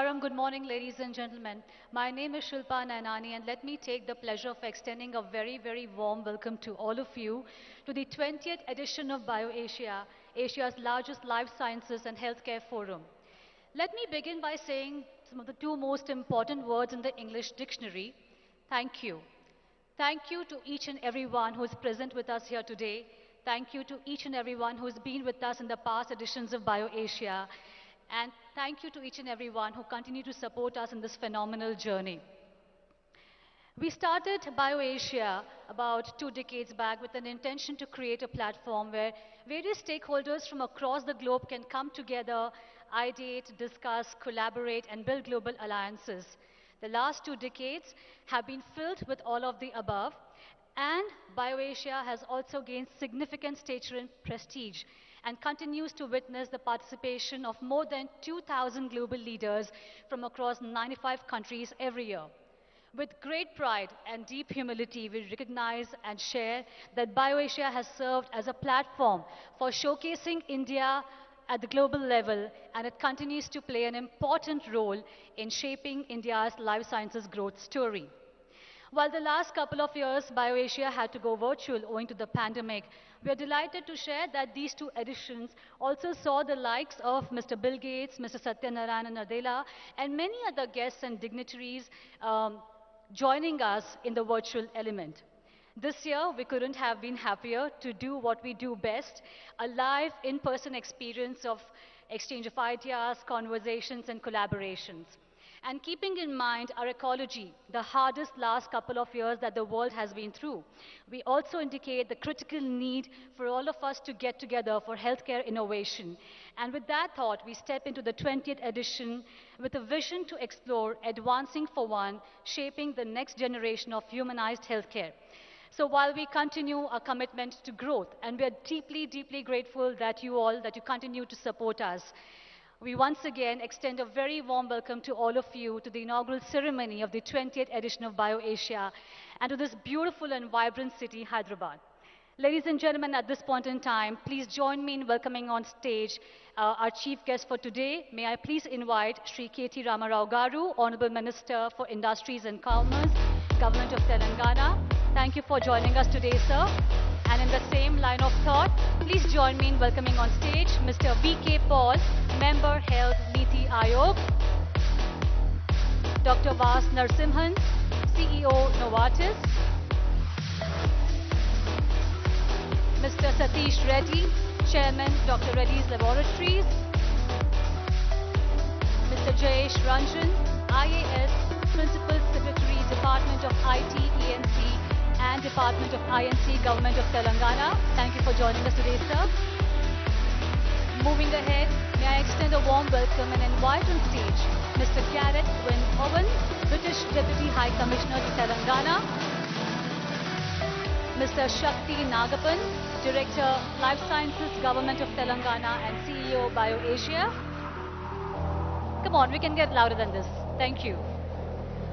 Namaskaram, good morning ladies and gentlemen. My name is Shilpa Nainani and let me take the pleasure of extending a very warm welcome to all of you to the 20th edition of BioAsia, Asia's largest life sciences and healthcare forum. Let me begin by saying some of the two most important words in the English dictionary. Thank you. Thank you to each and everyone who is present with us here today. Thank you to each and everyone who has been with us in the past editions of BioAsia. And thank you to each and everyone who continue to support us in this phenomenal journey. We started BioAsia about 2 decades back with an intention to create a platform where various stakeholders from across the globe can come together, ideate, discuss, collaborate, and build global alliances. The last 2 decades have been filled with all of the above, and BioAsia has also gained significant stature and prestige and continues to witness the participation of more than 2,000 global leaders from across 95 countries every year. With great pride and deep humility, we recognize and share that BioAsia has served as a platform for showcasing India at the global level, and it continues to play an important role in shaping India's life sciences growth story. While the last couple of years, BioAsia had to go virtual owing to the pandemic, we are delighted to share that these 2 editions also saw the likes of Mr. Bill Gates, Mr. Satyanarayana Nadella, and many other guests and dignitaries joining us in the virtual element. This year, we couldn't have been happier to do what we do best, a live, in-person experience of exchange of ideas, conversations, and collaborations. And keeping in mind our ecology, the hardest last couple of years that the world has been through, we also indicate the critical need for all of us to get together for healthcare innovation. And with that thought, we step into the 20th edition with a vision to explore advancing for one, shaping the next generation of humanized healthcare. So while we continue our commitment to growth, and we are deeply grateful that you continue to support us, we once again extend a very warm welcome to all of you to the inaugural ceremony of the 20th edition of BioAsia and to this beautiful and vibrant city, Hyderabad. Ladies and gentlemen, at this point in time, please join me in welcoming on stage our chief guest for today. May I please invite Shri K.T. Ramarao Garu, Honorable Minister for Industries and Commerce, Government of Telangana. Thank you for joining us today, sir. And in the same line of thought, please join me in welcoming on stage Mr. V.K. Paul, Member Health Niti Ayog, Dr. Vas Narasimhan, CEO Novartis, Mr. Satish Reddy, Chairman Dr. Reddy's Laboratories, Mr. Jayesh Ranjan, IAS, Principal Secretary, Department of IT, ENC, and Department of INC, Government of Telangana. Thank you for joining us today, sir. Moving ahead, may I extend a warm welcome and invite on stage Mr. Garrett Wynne Owen, British Deputy High Commissioner to Telangana, Mr. Shakti Nagapan, Director, Life Sciences, Government of Telangana and CEO, BioAsia. Come on, we can get louder than this. Thank you.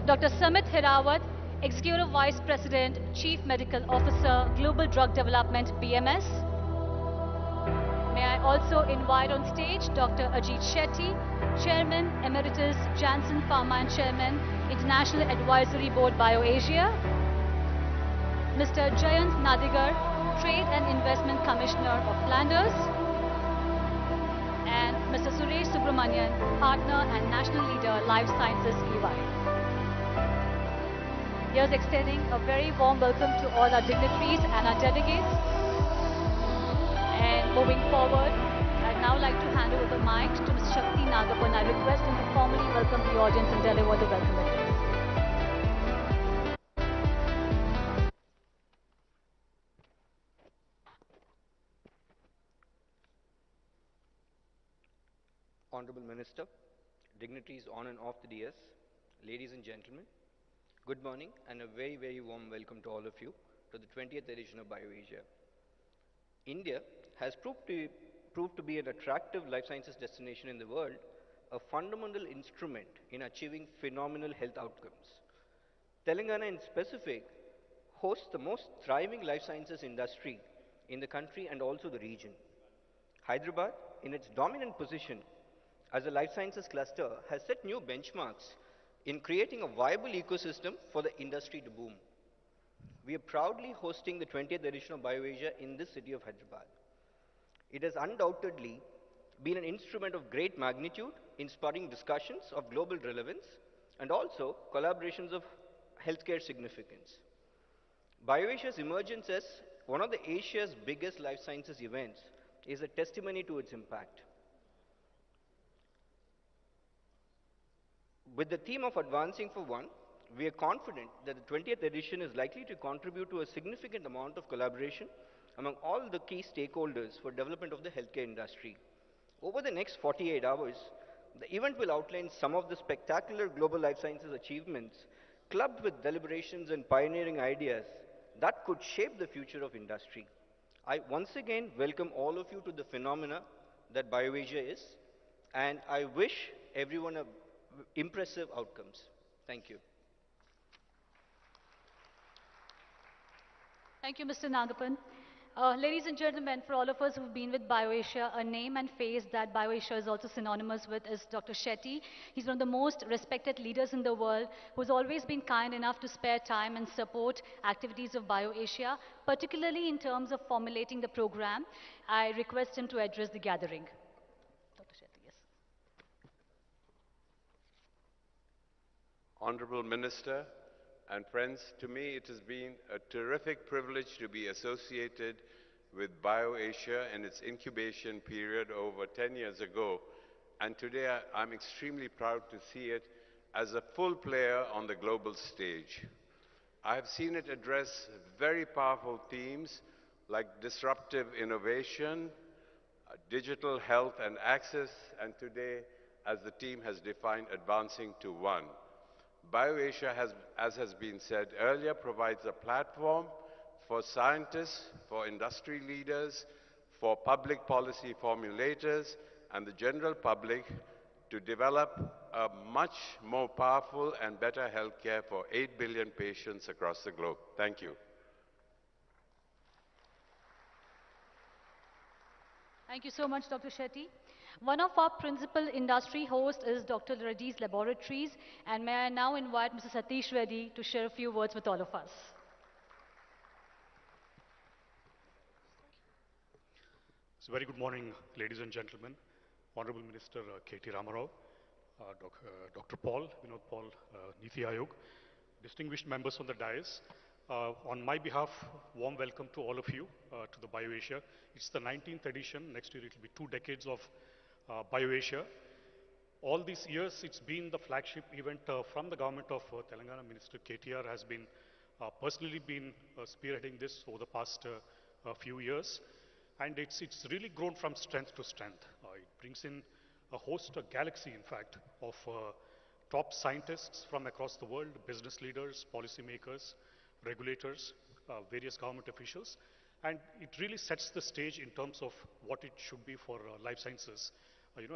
Dr. Samit Hirawat, Executive Vice President, Chief Medical Officer, Global Drug Development, BMS. May I also invite on stage Dr. Ajit Shetty, Chairman Emeritus, Janssen Pharma and Chairman, International Advisory Board, BioAsia. Mr. Jayant Nadigar, Trade and Investment Commissioner of Flanders. And Mr. Suresh Subramanian, Partner and National Leader, Life Sciences, EY. Here's extending a very warm welcome to all our dignitaries and our delegates. And moving forward, I'd now like to hand over the mic to Mr. Shakti Nagapan. I request him to formally welcome the audience and deliver the welcome address. Honorable Minister, dignitaries on and off the DS, ladies and gentlemen, good morning and a very warm welcome to all of you to the 20th edition of BioAsia. India has proved to be an attractive life sciences destination in the world, a fundamental instrument in achieving phenomenal health outcomes. Telangana in specific hosts the most thriving life sciences industry in the country and also the region. Hyderabad, in its dominant position, as a life sciences cluster, has set new benchmarks in creating a viable ecosystem for the industry to boom. We are proudly hosting the 20th edition of BioAsia in this city of Hyderabad. It has undoubtedly been an instrument of great magnitude in spurring discussions of global relevance and also collaborations of healthcare significance. BioAsia's emergence as one of the Asia's biggest life sciences events is a testimony to its impact. With the theme of Advancing for One, we are confident that the 20th edition is likely to contribute to a significant amount of collaboration among all the key stakeholders for development of the healthcare industry. Over the next 48 hours, the event will outline some of the spectacular global life sciences achievements clubbed with deliberations and pioneering ideas that could shape the future of industry. I once again welcome all of you to the phenomena that BioAsia is, and I wish everyone impressive outcomes. Thank you. Thank you, Mr. Nagapan. Ladies and gentlemen, for all of us who've been with BioAsia, a name and face that BioAsia is also synonymous with is Dr. Shetty. He's one of the most respected leaders in the world who's always been kind enough to spare time and support activities of BioAsia, particularly in terms of formulating the program. I request him to address the gathering. Dr. Shetty, yes. Honorable Minister and friends, to me it has been a terrific privilege to be associated with BioAsia and its incubation period over 10 years ago. And today I'm extremely proud to see it as a full player on the global stage. I have seen it address very powerful themes like disruptive innovation, digital health and access, and today, as the team has defined, advancing to one. BioAsia, as has been said earlier, provides a platform for scientists, for industry leaders, for public policy formulators, and the general public to develop a much more powerful and better healthcare for 8 billion patients across the globe. Thank you. Thank you so much, Dr. Shetty. One of our principal industry hosts is Dr. Reddy's Laboratories, and may I now invite Mr. Satish Reddy to share a few words with all of us. So very good morning, ladies and gentlemen. Honorable Minister KT Ramarao, Dr. Paul, Vinod Paul, Niti Ayog, distinguished members on the dais. On my behalf, warm welcome to all of you to the BioAsia. It's the 19th edition. Next year it will be 2 decades of BioAsia. All these years, it's been the flagship event from the government of Telangana. Minister KTR has been personally been spearheading this over the past few years. And it's really grown from strength to strength. It brings in a host, a galaxy, in fact, of top scientists from across the world, business leaders, policymakers, regulators, various government officials. And it really sets the stage in terms of what it should be for life sciences,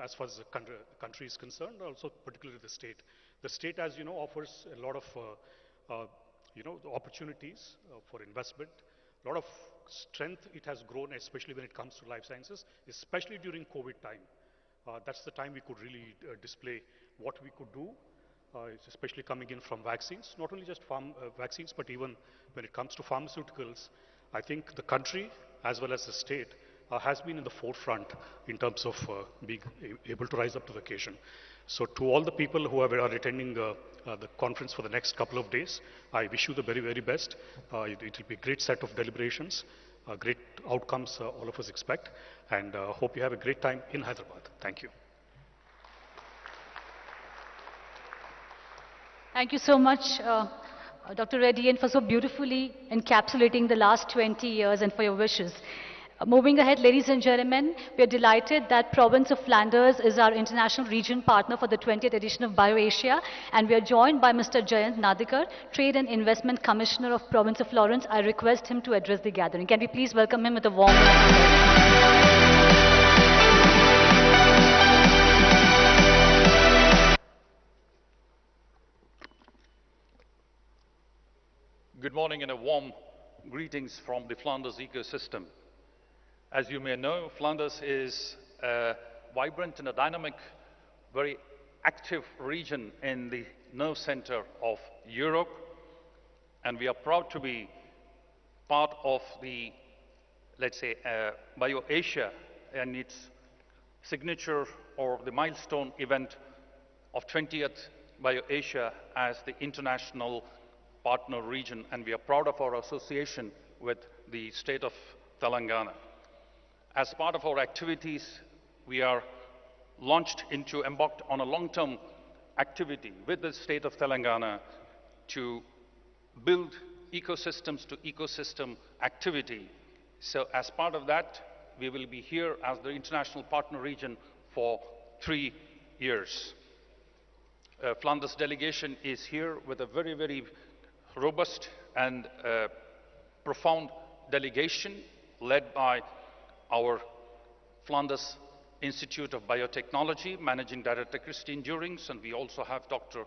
as far as the country is concerned, also particularly the state. The state, as you know, offers a lot of, opportunities for investment, a lot of strength it has grown, especially when it comes to life sciences, especially during COVID time. That's the time we could really display what we could do, especially coming in from vaccines, not only just vaccines, but even when it comes to pharmaceuticals. I think the country, as well as the state, has been in the forefront in terms of being able to rise up to the occasion. So to all the people who are attending the conference for the next couple of days, I wish you the very, very best. It will be a great set of deliberations, great outcomes all of us expect, and hope you have a great time in Hyderabad. Thank you. Thank you so much, Dr. Reddy, and for so beautifully encapsulating the last 20 years and for your wishes. Moving ahead, ladies and gentlemen, we are delighted that Province of Flanders is our international region partner for the 20th edition of BioAsia, and we are joined by Mr. Jayant Nadikar, Trade and Investment Commissioner of Province of Florence. I request him to address the gathering. Can we please welcome him with a warm welcome? Good morning and a warm greetings from the Flanders ecosystem. As you may know, Flanders is a vibrant and a dynamic very active region in the nerve center of Europe, and we are proud to be part of the, let's say, BioAsia and its signature or the milestone event of 20th BioAsia as the international partner region, and we are proud of our association with the state of Telangana. As part of our activities, we are embarked on a long-term activity with the state of Telangana to build ecosystems to ecosystem activity. So as part of that, we will be here as the international partner region for 3 years. Flanders delegation is here with a very, very robust and profound delegation led by our Flanders Institute of Biotechnology, Managing Director Christine Durings, and we also have Dr.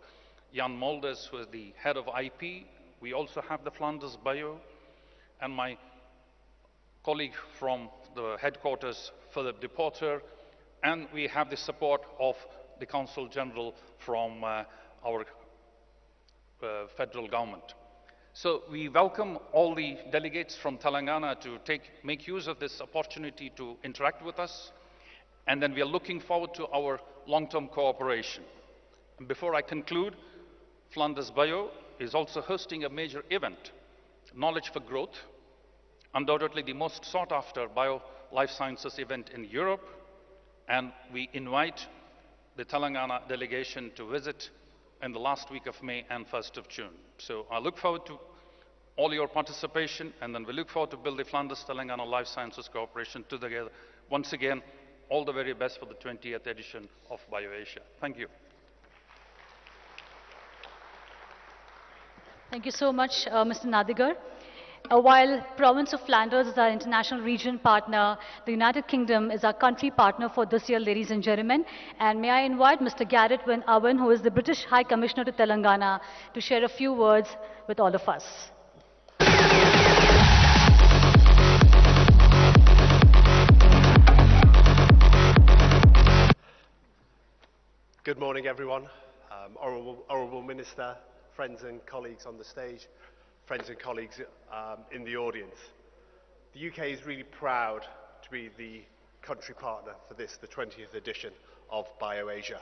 Jan Molders, who is the head of IP. We also have the Flanders Bio, and my colleague from the headquarters, Philip de Porter, and we have the support of the Consul General from our federal government. So we welcome all the delegates from Telangana to make use of this opportunity to interact with us, and then we are looking forward to our long-term cooperation. And before I conclude, Flanders Bio is also hosting a major event, Knowledge for Growth, undoubtedly the most sought-after bio-life sciences event in Europe, and we invite the Telangana delegation to visit in the last week of May and 1st of June. So I look forward to all your participation, and then we look forward to build the Flanders-Telangana Life Sciences Cooperation together. Once again, all the very best for the 20th edition of BioAsia. Thank you. Thank you so much, Mr. Nadigar. While Province of Flanders is our international region partner, the United Kingdom is our country partner for this year, ladies and gentlemen. And may I invite Mr. Garrett Owen, who is the British High Commissioner to Telangana, to share a few words with all of us. Good morning, everyone. Honourable Minister, friends and colleagues on the stage, friends and colleagues in the audience. The UK is really proud to be the country partner for this, the 20th edition of BioAsia.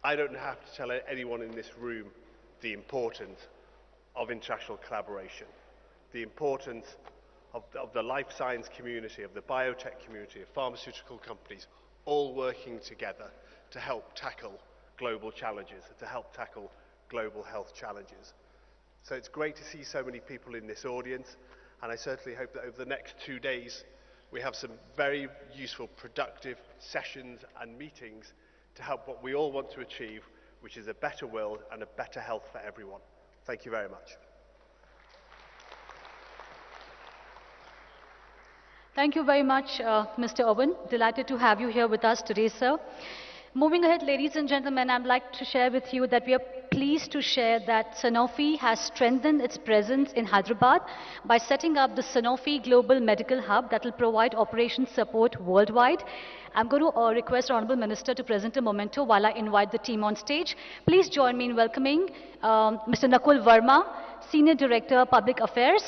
I don't have to tell anyone in this room the importance of international collaboration, the importance of the life science community, of the biotech community, of pharmaceutical companies, all working together to help tackle global challenges, to help tackle global health challenges. So it's great to see so many people in this audience, and I certainly hope that over the next 2 days we have some very useful, productive sessions and meetings to help what we all want to achieve, which is a better world and a better health for everyone. Thank you very much. Thank you very much, Mr. Owen. Delighted to have you here with us today, sir. Moving ahead, ladies and gentlemen, I'd like to share with you that we are pleased to share that Sanofi has strengthened its presence in Hyderabad by setting up the Sanofi Global Medical Hub that will provide operations support worldwide. I'm going to request Honourable Minister to present a memento while I invite the team on stage. Please join me in welcoming Mr. Nakul Verma, Senior Director, Public Affairs.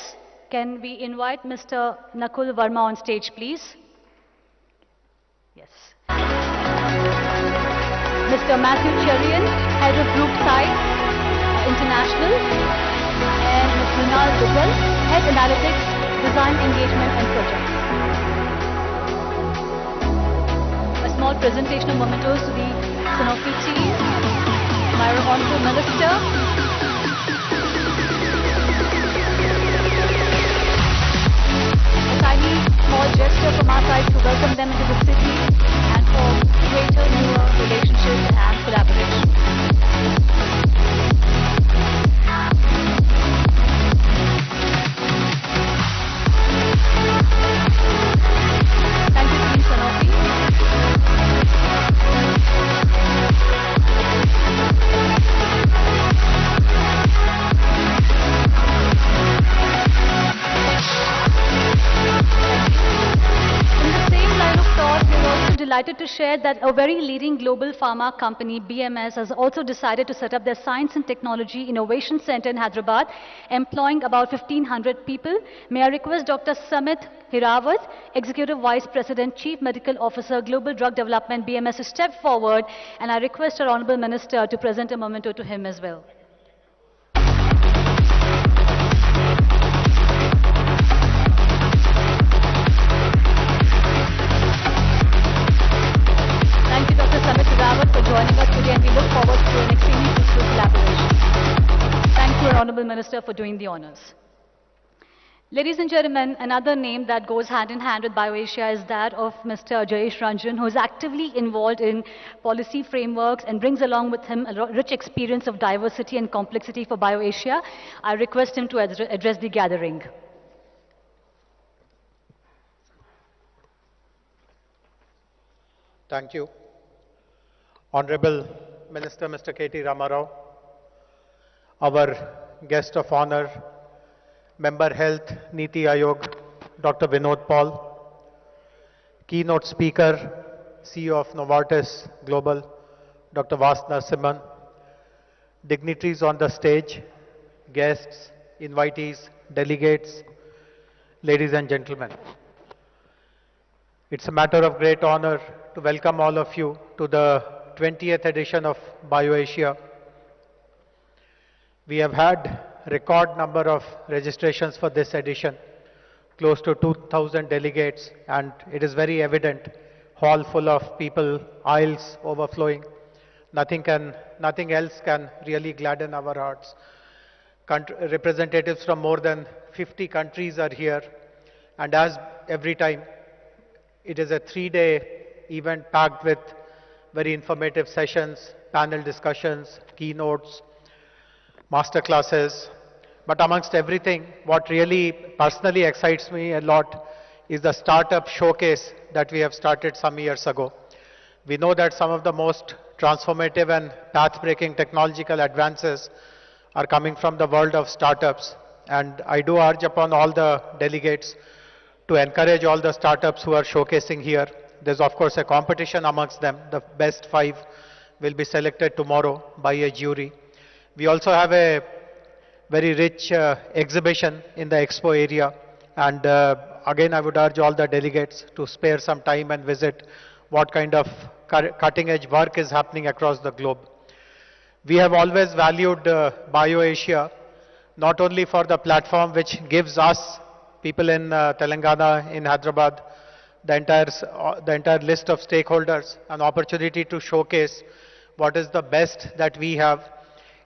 Can we invite Mr. Nakul Verma on stage, please? Yes. Mr. Matthew Cherian, Head of Group Science International, and Ms. Mrinal Duggal, Head Analytics, Design Engagement and Projects. A small presentation of mementos to the Sanofi team, my Honourable Minister. A tiny small gesture from our side to welcome them into the city and for greater, newer relationships and collaboration. Thank you, Team Sanofi. In the same line of thought, we will delighted to share that a very leading global pharma company, BMS, has also decided to set up their Science and Technology Innovation Center in Hyderabad, employing about 1,500 people. May I request Dr. Samit Hirawat, Executive Vice President, Chief Medical Officer, Global Drug Development, BMS, to step forward, and I request our Honorable Minister to present a memento to him as well. Thank you, Dr. Samit Hirawat, for joining us today, and we look forward to an extremely fruitful collaboration. Thank you, Honorable Minister, for doing the honors. Ladies and gentlemen, another name that goes hand in hand with BioAsia is that of Mr. Jayesh Ranjan, who is actively involved in policy frameworks and brings along with him a rich experience of diversity and complexity for BioAsia. I request him to address the gathering. Thank you. Honorable Minister Mr. K.T. Ramarao, our guest of honor, Member Health Niti Aayog, Dr. Vinod Paul, keynote speaker, CEO of Novartis Global, Dr. Vas Narasimhan, dignitaries on the stage, guests, invitees, delegates, ladies and gentlemen. It's a matter of great honor to welcome all of you to the 20th edition of BioAsia. We have had record number of registrations for this edition, close to 2,000 delegates, and it is very evident, hall full of people, aisles overflowing. Nothing else can really gladden our hearts. Representatives from more than 50 countries are here, and as every time, it is a 3-day event packed with very informative sessions, panel discussions, keynotes, master classes. But amongst everything, what really personally excites me a lot is the startup showcase that we have started some years ago. We know that some of the most transformative and path-breaking technological advances are coming from the world of startups. And I do urge upon all the delegates to encourage all the startups who are showcasing here. There's of course a competition amongst them. The best 5 will be selected tomorrow by a jury. We also have a very rich exhibition in the expo area, and again I would urge all the delegates to spare some time and visit what kind of cutting edge work is happening across the globe. We have always valued BioAsia not only for the platform which gives us, people in Telangana, in Hyderabad, the entire list of stakeholders, an opportunity to showcase what is the best that we have.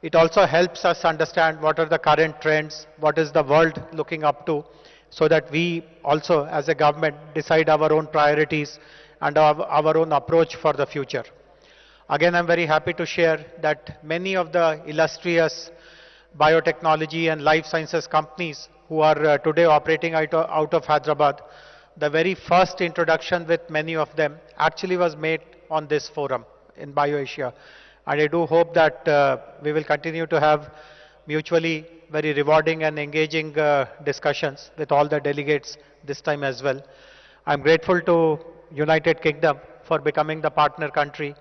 It also helps us understand what are the current trends, what is the world looking up to, so that we also as a government decide our own priorities and our own approach for the future. Again, I'm very happy to share that many of the illustrious biotechnology and life sciences companies who are today operating out of Hyderabad, the very first introduction with many of them actually was made on this forum in BioAsia. And I do hope that we will continue to have mutually very rewarding and engaging discussions with all the delegates this time as well. I'm grateful to United Kingdom for becoming the partner country,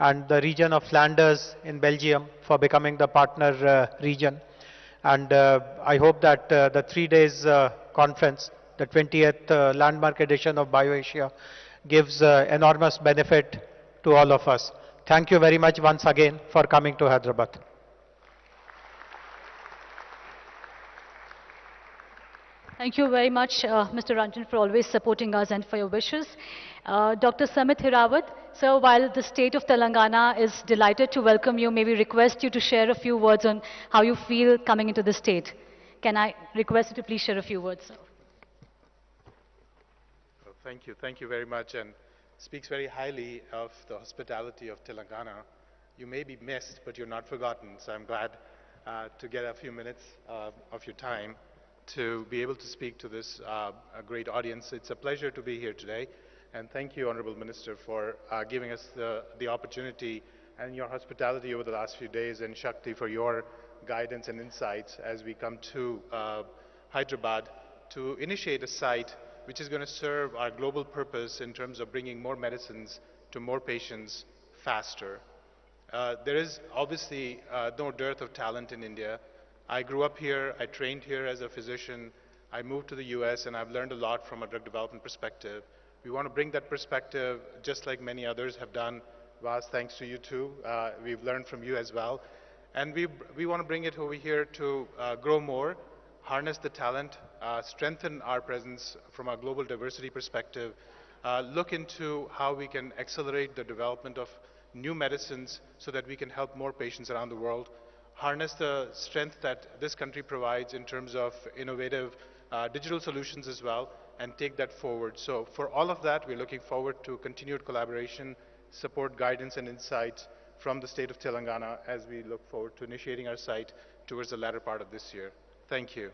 and the region of Flanders in Belgium for becoming the partner region. And I hope that the 3 days conference, the 20th landmark edition of BioAsia, gives enormous benefit to all of us. Thank you very much once again for coming to Hyderabad. Thank you very much, Mr. Ranjan, for always supporting us and for your wishes. Dr. Samit Hirawat, sir, while the state of Telangana is delighted to welcome you, may we request you to share a few words on how you feel coming into the state. Can I request you to please share a few words, sir? Well, thank you very much, and speaks very highly of the hospitality of Telangana. You may be missed, but you're not forgotten, so I'm glad to get a few minutes of your time to be able to speak to this a great audience. It's a pleasure to be here today, and thank you, Honorable Minister, for giving us the opportunity and your hospitality over the last few days, and Shakti for your guidance and insights as we come to Hyderabad to initiate a site which is going to serve our global purpose in terms of bringing more medicines to more patients faster. There is obviously no dearth of talent in India. I grew up here, I trained here as a physician, I moved to the US, and I've learned a lot from a drug development perspective. We want to bring that perspective just like many others have done. Vas, thanks to you too. We've learned from you as well. And we want to bring it over here to grow more, harness the talent, strengthen our presence from a global diversity perspective, look into how we can accelerate the development of new medicines so that we can help more patients around the world, harness the strength that this country provides in terms of innovative digital solutions as well, and take that forward. So for all of that, we're looking forward to continued collaboration, support, guidance, and insights from the state of Telangana as we look forward to initiating our site towards the latter part of this year. Thank you.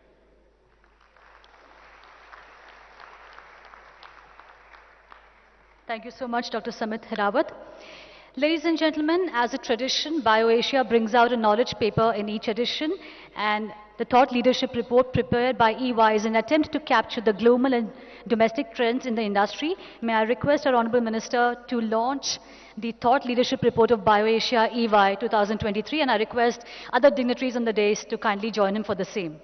Thank you so much, Dr. Samit Hirawat. Ladies and gentlemen, as a tradition, BioAsia brings out a knowledge paper in each edition, and the Thought Leadership Report prepared by EY is an attempt to capture the global and domestic trends in the industry. May I request our Honorable Minister to launch the Thought Leadership Report of BioAsia EY 2023, and I request other dignitaries on the dais to kindly join him for the same.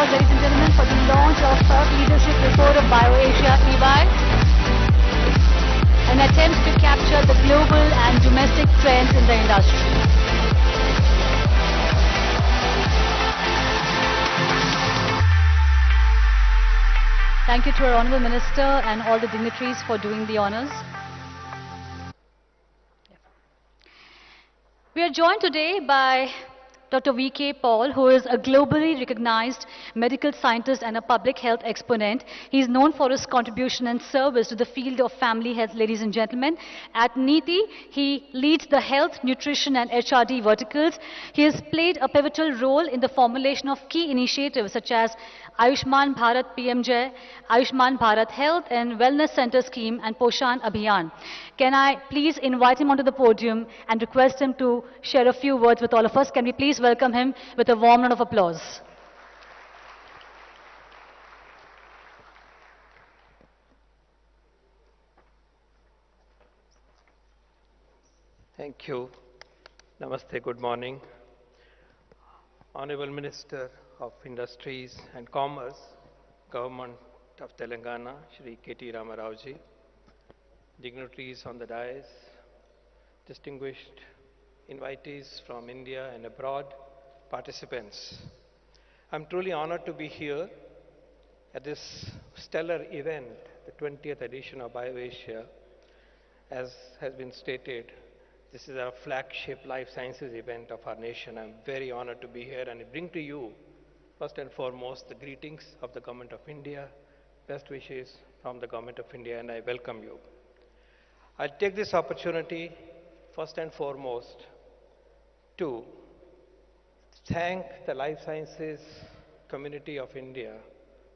Ladies and gentlemen, for the launch of Thought Leadership Report of BioAsia EY, an attempt to capture the global and domestic trends in the industry. Thank you to our Honourable Minister and all the dignitaries for doing the honours. We are joined today by Dr. V.K. Paul, who is a globally recognized medical scientist and a public health exponent. He is known for his contribution and service to the field of family health, ladies and gentlemen. At NITI, he leads the health, nutrition and HRD verticals. He has played a pivotal role in the formulation of key initiatives such as Ayushman Bharat PMJ, Ayushman Bharat Health and Wellness Center Scheme and Poshan Abhiyan. Can I please invite him onto the podium and request him to share a few words with all of us? Can we please welcome him with a warm round of applause? Thank you. Namaste, good morning. Honorable Minister of Industries and Commerce, Government of Telangana, Shri KT Ramarao-ji, dignitaries on the dais, distinguished invitees from India and abroad, participants. I'm truly honored to be here at this stellar event, the 20th edition of BioAsia. As has been stated, this is our flagship life sciences event of our nation. I'm very honored to be here and bring to you, first and foremost, the greetings of the Government of India, best wishes from the Government of India, and I welcome you. I'll take this opportunity, first and foremost, to thank the life sciences community of India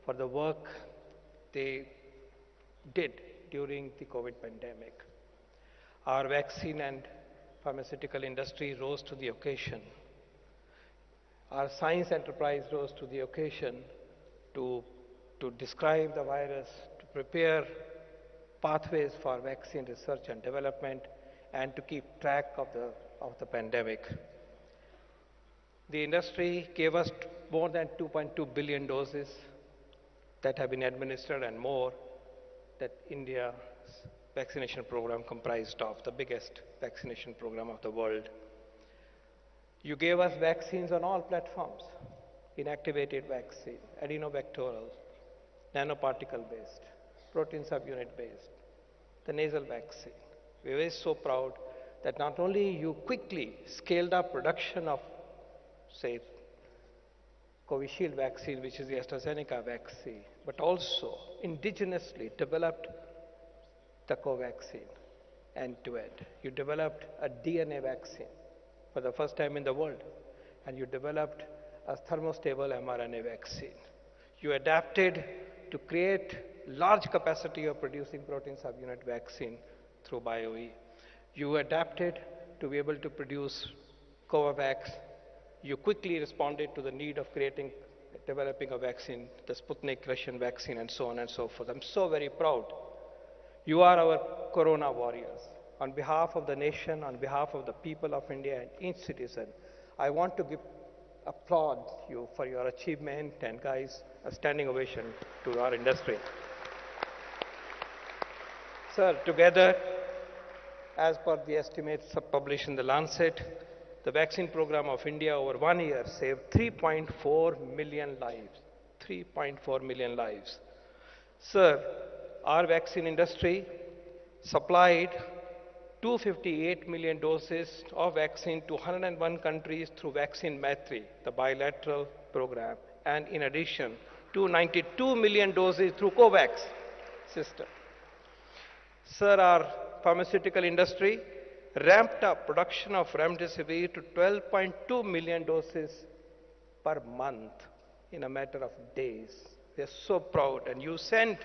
for the work they did during the COVID pandemic. Our vaccine and pharmaceutical industry rose to the occasion. Our science enterprise rose to the occasion to describe the virus, to prepare pathways for vaccine research and development, and to keep track of the pandemic. The industry gave us more than 2.2 billion doses that have been administered and more that India's vaccination program comprised of, the biggest vaccination program of the world. You gave us vaccines on all platforms, inactivated vaccine, adenovectoral, nanoparticle-based, protein subunit-based, the nasal vaccine. We were so proud that not only you quickly scaled up production of, say, Covishield vaccine, which is the AstraZeneca vaccine, but also indigenously developed the co-vaccine end-to-end. You developed a DNA vaccine for the first time in the world, and you developed a thermostable mRNA vaccine. You adapted to create large capacity of producing protein subunit vaccine through BioE. You adapted to be able to produce Covax. You quickly responded to the need of developing a vaccine, the Sputnik Russian vaccine, and so on and so forth. I'm so very proud. You are our corona warriors. On behalf of the nation, on behalf of the people of India and each citizen, I want to applaud you for your achievement, and guys, a standing ovation to our industry. Sir, together, as per the estimates published in the Lancet, the vaccine program of India over 1 year saved 3.4 million lives. 3.4 million lives. Sir, our vaccine industry supplied 258 million doses of vaccine to 101 countries through Vaccine Maitri, the bilateral program, and in addition, 292 million doses through COVAX system. Sir, our pharmaceutical industry ramped up production of remdesivir to 12.2 million doses per month in a matter of days. We are so proud, and you sent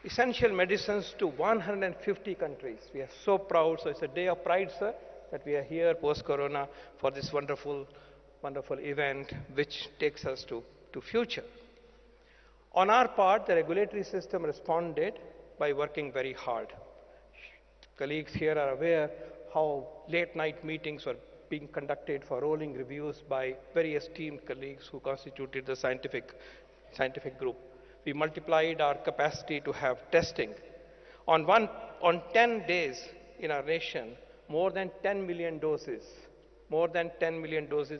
essential medicines to 150 countries. We are so proud. So it's a day of pride, sir, that we are here post-corona for this wonderful, wonderful event which takes us to future. On our part, the regulatory system responded by working very hard. Colleagues here are aware how late-night meetings were being conducted for rolling reviews by very esteemed colleagues who constituted the scientific group. We multiplied our capacity to have testing. On 10 days in our nation, more than 10 million doses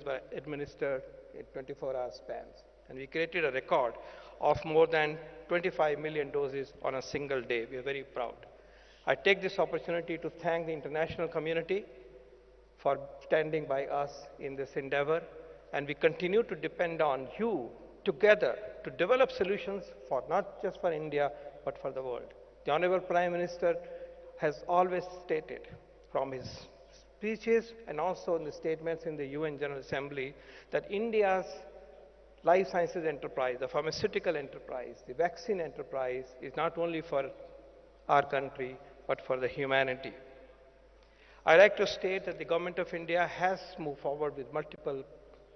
were administered in 24-hour spans. And we created a record of more than 25 million doses on a single day. We are very proud. I take this opportunity to thank the international community for standing by us in this endeavor, and we continue to depend on you together to develop solutions for not just for India, but for the world. The Honorable Prime Minister has always stated from his speeches and also in the statements in the UN General Assembly that India's life sciences enterprise, the pharmaceutical enterprise, the vaccine enterprise is not only for our country, but for the humanity. I like to state that the Government of India has moved forward with multiple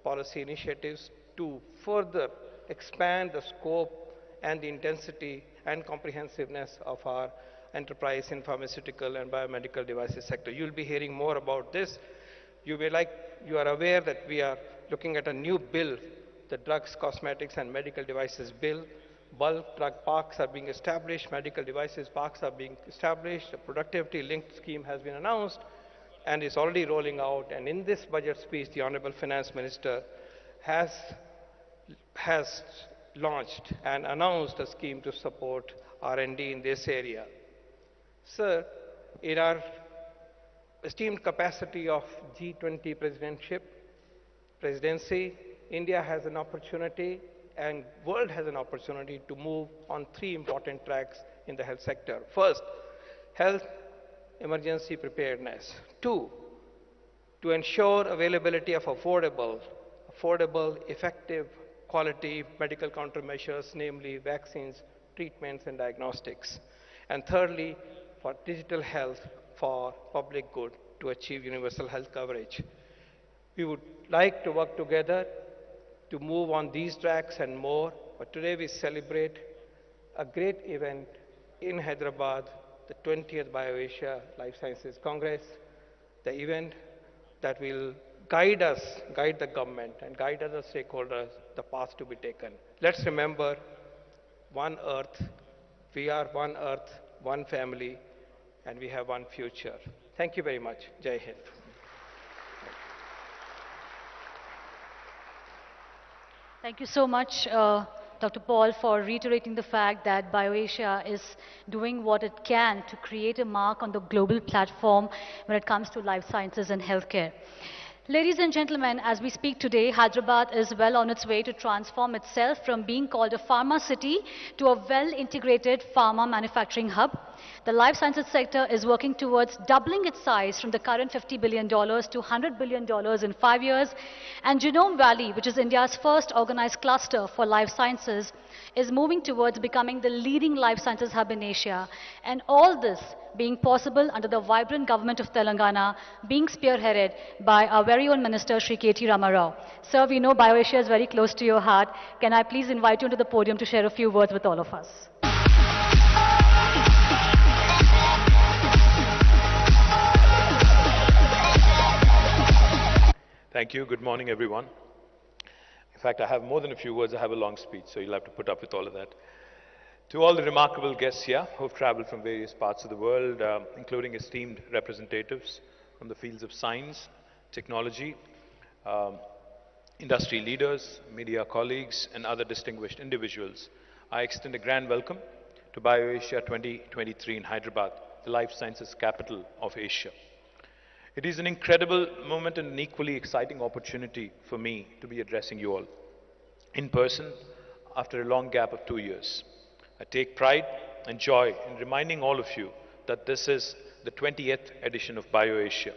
policy initiatives to further expand the scope and the intensity and comprehensiveness of our enterprise in pharmaceutical and biomedical devices sector. You'll be hearing more about this. You are aware that we are looking at a new bill, the Drugs, Cosmetics and Medical Devices Bill. Bulk drug parks are being established, medical devices parks are being established, a productivity linked scheme has been announced and is already rolling out. And in this budget speech, the Honorable Finance Minister has launched and announced a scheme to support R&D in this area. Sir, in our esteemed capacity of G20 presidency, India has an opportunity and world has an opportunity to move on 3 important tracks in the health sector. First, health emergency preparedness. 2, to ensure availability of affordable, effective, quality medical countermeasures, namely vaccines, treatments, and diagnostics. And thirdly, for digital health for public good to achieve universal health coverage. We would like to work together to move on these tracks and more, but today we celebrate a great event in Hyderabad, the 20th BioAsia Life Sciences Congress, the event that will guide the government and guide other stakeholders the path to be taken. Let's remember, one earth, we are one earth, one family, and we have one future. Thank you very much. Jai Hind. Thank you so much, Dr. Paul, for reiterating the fact that BioAsia is doing what it can to create a mark on the global platform when it comes to life sciences and healthcare. Ladies and gentlemen, as we speak today, Hyderabad is well on its way to transform itself from being called a pharma city to a well-integrated pharma manufacturing hub. The life sciences sector is working towards doubling its size from the current $50 billion to $100 billion in 5 years. And Genome Valley, which is India's first organized cluster for life sciences, is moving towards becoming the leading life sciences hub in Asia. And all this being possible under the vibrant government of Telangana, being spearheaded by our very own Minister, Shri KT Ramarao. Sir, we know BioAsia is very close to your heart. Can I please invite you to the podium to share a few words with all of us? Thank you. Good morning, everyone. In fact, I have more than a few words. I have a long speech, so you'll have to put up with all of that. To all the remarkable guests here who've traveled from various parts of the world, including esteemed representatives from the fields of science, technology, industry leaders, media colleagues, and other distinguished individuals, I extend a grand welcome to BioAsia 2023 in Hyderabad, the life sciences capital of Asia. It is an incredible moment and an equally exciting opportunity for me to be addressing you all in person after a long gap of 2 years. I take pride and joy in reminding all of you that this is the 20th edition of BioAsia.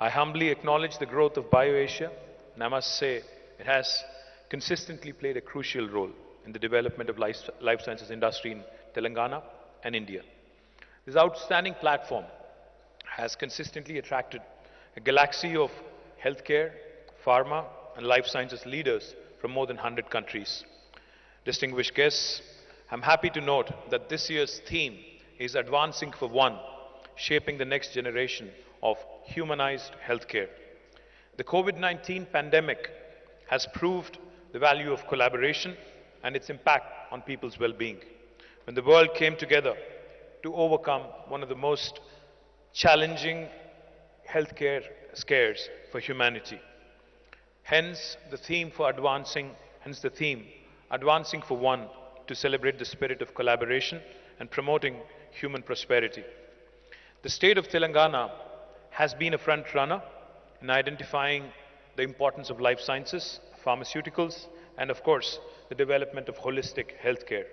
I humbly acknowledge the growth of BioAsia, and I must say it has consistently played a crucial role in the development of life sciences industry in Telangana and India. This outstanding platform has consistently attracted a galaxy of healthcare, pharma, and life sciences leaders from more than 100 countries. Distinguished guests, I'm happy to note that this year's theme is Advancing for One, shaping the next generation of humanized healthcare. The COVID-19 pandemic has proved the value of collaboration and its impact on people's well-being. When the world came together to overcome one of the most challenging healthcare scares for humanity. Hence the theme Advancing for One, to celebrate the spirit of collaboration and promoting human prosperity. The state of Telangana has been a front runner in identifying the importance of life sciences, pharmaceuticals, and of course, the development of holistic healthcare.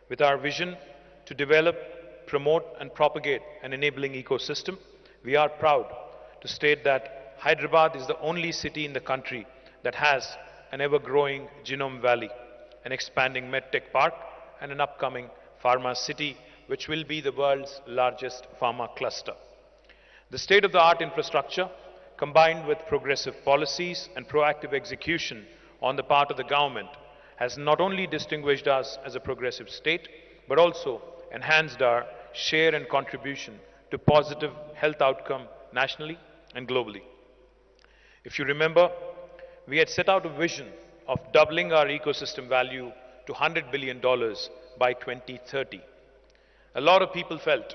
With our vision to develop, promote, and propagate an enabling ecosystem, we are proud to state that Hyderabad is the only city in the country that has an ever-growing Genome Valley, an expanding medtech park, and an upcoming pharma city, which will be the world's largest pharma cluster. The state-of-the-art infrastructure, combined with progressive policies and proactive execution on the part of the government, has not only distinguished us as a progressive state, but also enhanced our share and contribution to positive health outcome nationally and globally. If you remember, we had set out a vision of doubling our ecosystem value to $100 billion by 2030. A lot of people felt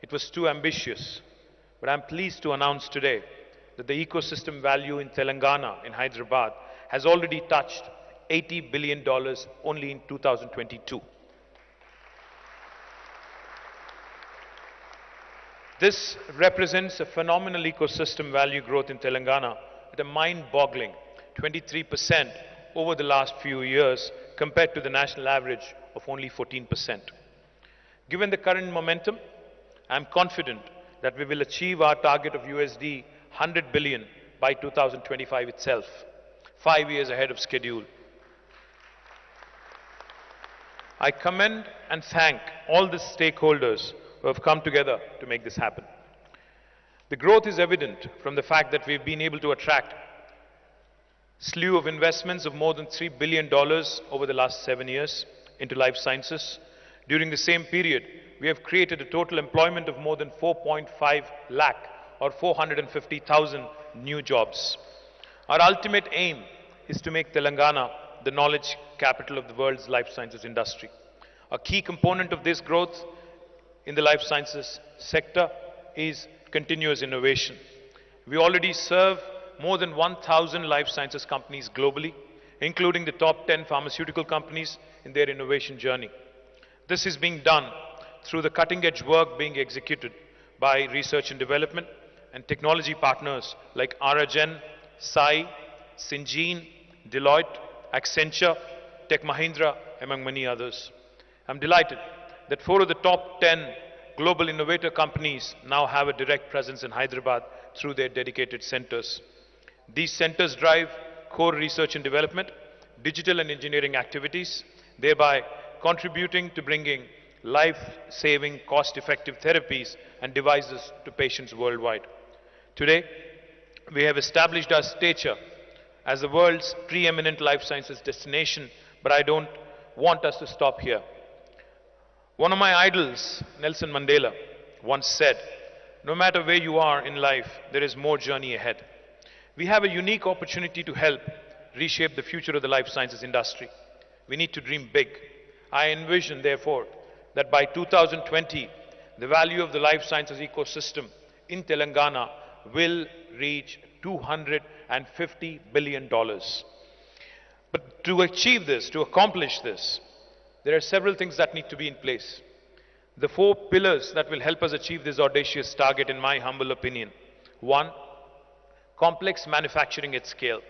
it was too ambitious, but I'm pleased to announce today that the ecosystem value in Telangana, in Hyderabad, has already touched $80 billion only in 2022. This represents a phenomenal ecosystem value growth in Telangana at a mind-boggling 23% over the last few years compared to the national average of only 14%. Given the current momentum, I am confident that we will achieve our target of USD 100 billion by 2025 itself, 5 years ahead of schedule. I commend and thank all the stakeholders who have come together to make this happen. The growth is evident from the fact that we've been able to attract slew of investments of more than $3 billion over the last 7 years into life sciences. During the same period, we have created a total employment of more than 4.5 lakh or 450,000 new jobs. Our ultimate aim is to make Telangana the knowledge capital of the world's life sciences industry. A key component of this growth in the life sciences sector is continuous innovation. We already serve more than 1,000 life sciences companies globally, including the top 10 pharmaceutical companies in their innovation journey. This is being done through the cutting-edge work being executed by research and development and technology partners like Aragen, Sai, Syngene, Deloitte, Accenture, Tech Mahindra, among many others. I'm delighted that 4 of the top 10 global innovator companies now have a direct presence in Hyderabad through their dedicated centers. These centers drive core research and development, digital and engineering activities, thereby contributing to bringing life-saving, cost-effective therapies and devices to patients worldwide. Today, we have established our stature as the world's preeminent life sciences destination, but I don't want us to stop here. One of my idols, Nelson Mandela, once said, "No matter where you are in life, there is more journey ahead." We have a unique opportunity to help reshape the future of the life sciences industry. We need to dream big. I envision, therefore, that by 2020, the value of the life sciences ecosystem in Telangana will reach $250 billion. But to achieve this, to accomplish this, there are several things that need to be in place. The 4 pillars that will help us achieve this audacious target, in my humble opinion. 1, complex manufacturing at scale.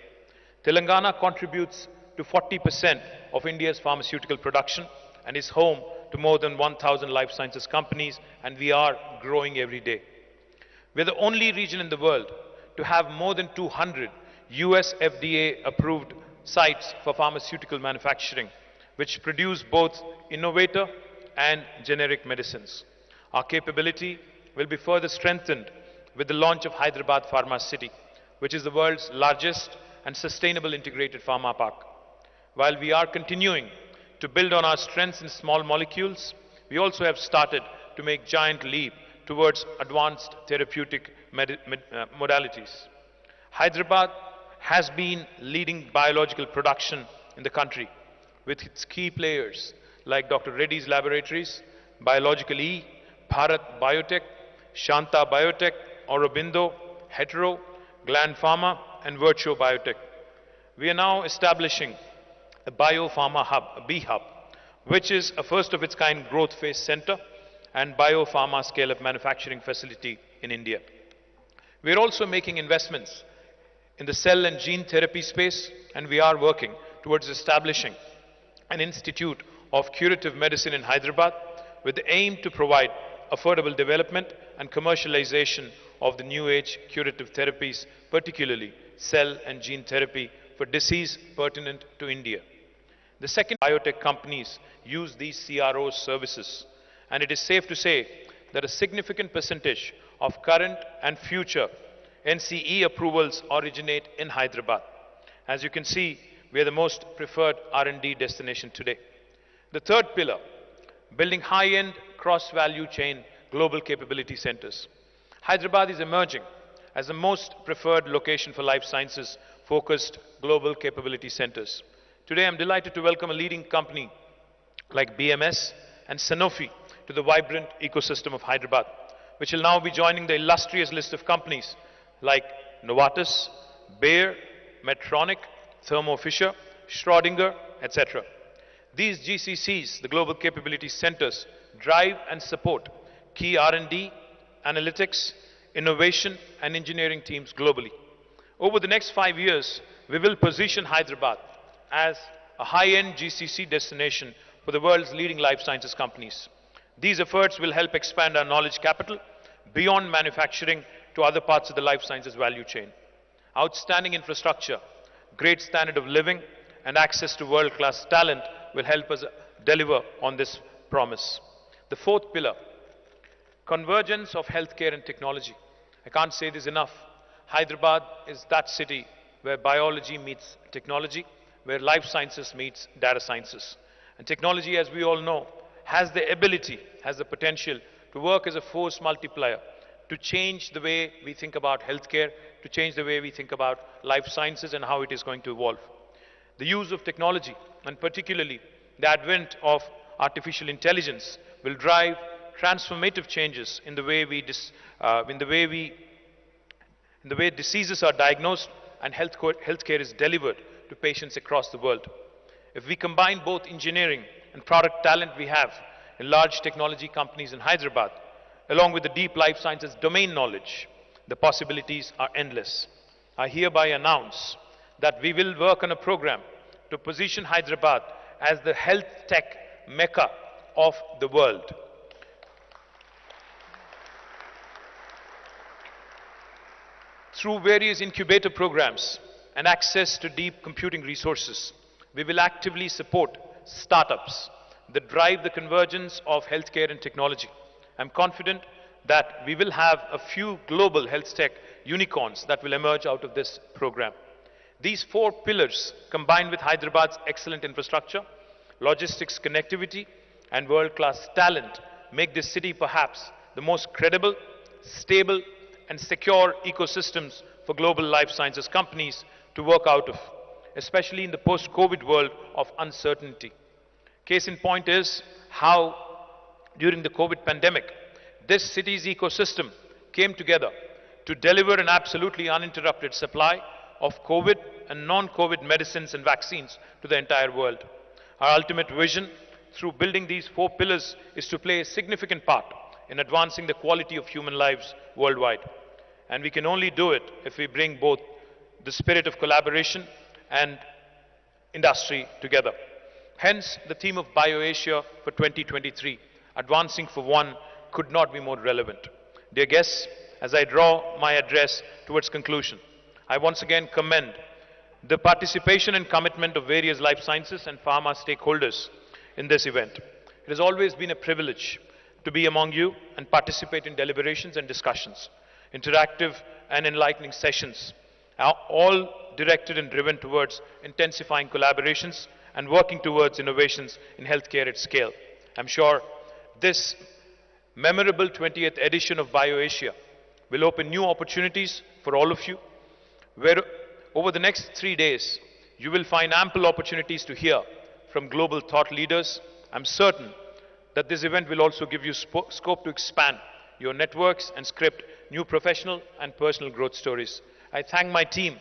Telangana contributes to 40% of India's pharmaceutical production and is home to more than 1,000 life sciences companies, and we are growing every day. We are the only region in the world to have more than 200 US FDA approved sites for pharmaceutical manufacturing, which produce both innovator and generic medicines. Our capability will be further strengthened with the launch of Hyderabad Pharma City, which is the world's largest and sustainable integrated pharma park. While we are continuing to build on our strengths in small molecules, we also have started to make giant leap towards advanced therapeutic modalities. Hyderabad has been leading biological production in the country, with its key players like Dr. Reddy's Laboratories, Biological E, Bharat Biotech, Shanta Biotech, Aurobindo, Hetero, Gland Pharma, and Virtuo Biotech. We are now establishing a Biopharma Hub, a B-Hub, which is a first-of-its-kind growth phase center and biopharma scale-up manufacturing facility in India. We are also making investments in the cell and gene therapy space, and we are working towards establishing an institute of curative medicine in Hyderabad with the aim to provide affordable development and commercialization of the new age curative therapies, particularly cell and gene therapy for disease pertinent to India. The second, biotech companies use these CRO services, and it is safe to say that a significant percentage of current and future NCE approvals originate in Hyderabad. As you can see, we are the most preferred R&D destination today. The third pillar, building high-end cross-value chain global capability centers. Hyderabad is emerging as the most preferred location for life sciences focused global capability centers. Today, I'm delighted to welcome a leading company like BMS and Sanofi to the vibrant ecosystem of Hyderabad, which will now be joining the illustrious list of companies like Novartis, Bayer, Medtronic, Thermo Fisher, Schrödinger, etc. These GCCs, the Global Capability Centers, drive and support key R&D, analytics, innovation and engineering teams globally. Over the next 5 years, we will position Hyderabad as a high-end GCC destination for the world's leading life sciences companies. These efforts will help expand our knowledge capital beyond manufacturing to other parts of the life sciences value chain. Outstanding infrastructure, great standard of living, and access to world-class talent will help us deliver on this promise. The fourth pillar, convergence of healthcare and technology. I can't say this enough. Hyderabad is that city where biology meets technology, where life sciences meets data sciences. And technology, as we all know, has the ability, has the potential to work as a force multiplier, to change the way we think about healthcare, to change the way we think about life sciences and how it is going to evolve. The use of technology, and particularly the advent of artificial intelligence, will drive transformative changes in the way diseases are diagnosed and healthcare is delivered to patients across the world. If we combine both engineering and product talent we have in large technology companies in Hyderabad, along with the deep life sciences domain knowledge, the possibilities are endless. I hereby announce that we will work on a program to position Hyderabad as the health tech mecca of the world. Through various incubator programs and access to deep computing resources, we will actively support startups that drive the convergence of healthcare and technology. I'm confident that we will have a few global health tech unicorns that will emerge out of this program. These four pillars, combined with Hyderabad's excellent infrastructure, logistics connectivity, and world-class talent, make this city perhaps the most credible, stable, and secure ecosystems for global life sciences companies to work out of, especially in the post-COVID world of uncertainty. Case in point is how, during the COVID pandemic, this city's ecosystem came together to deliver an absolutely uninterrupted supply of COVID and non-COVID medicines and vaccines to the entire world. Our ultimate vision through building these four pillars is to play a significant part in advancing the quality of human lives worldwide. And we can only do it if we bring both the spirit of collaboration and industry together. Hence, the theme of BioAsia for 2023, Advancing for One, could not be more relevant. Dear guests, as I draw my address towards conclusion, I once again commend the participation and commitment of various life sciences and pharma stakeholders in this event. It has always been a privilege to be among you and participate in deliberations and discussions. Interactive and enlightening sessions are all directed and driven towards intensifying collaborations and working towards innovations in healthcare at scale. I'm sure this memorable 20th edition of BioAsia will open new opportunities for all of you, where over the next 3 days, you will find ample opportunities to hear from global thought leaders. I'm certain that this event will also give you scope to expand your networks and script new professional and personal growth stories. I thank my team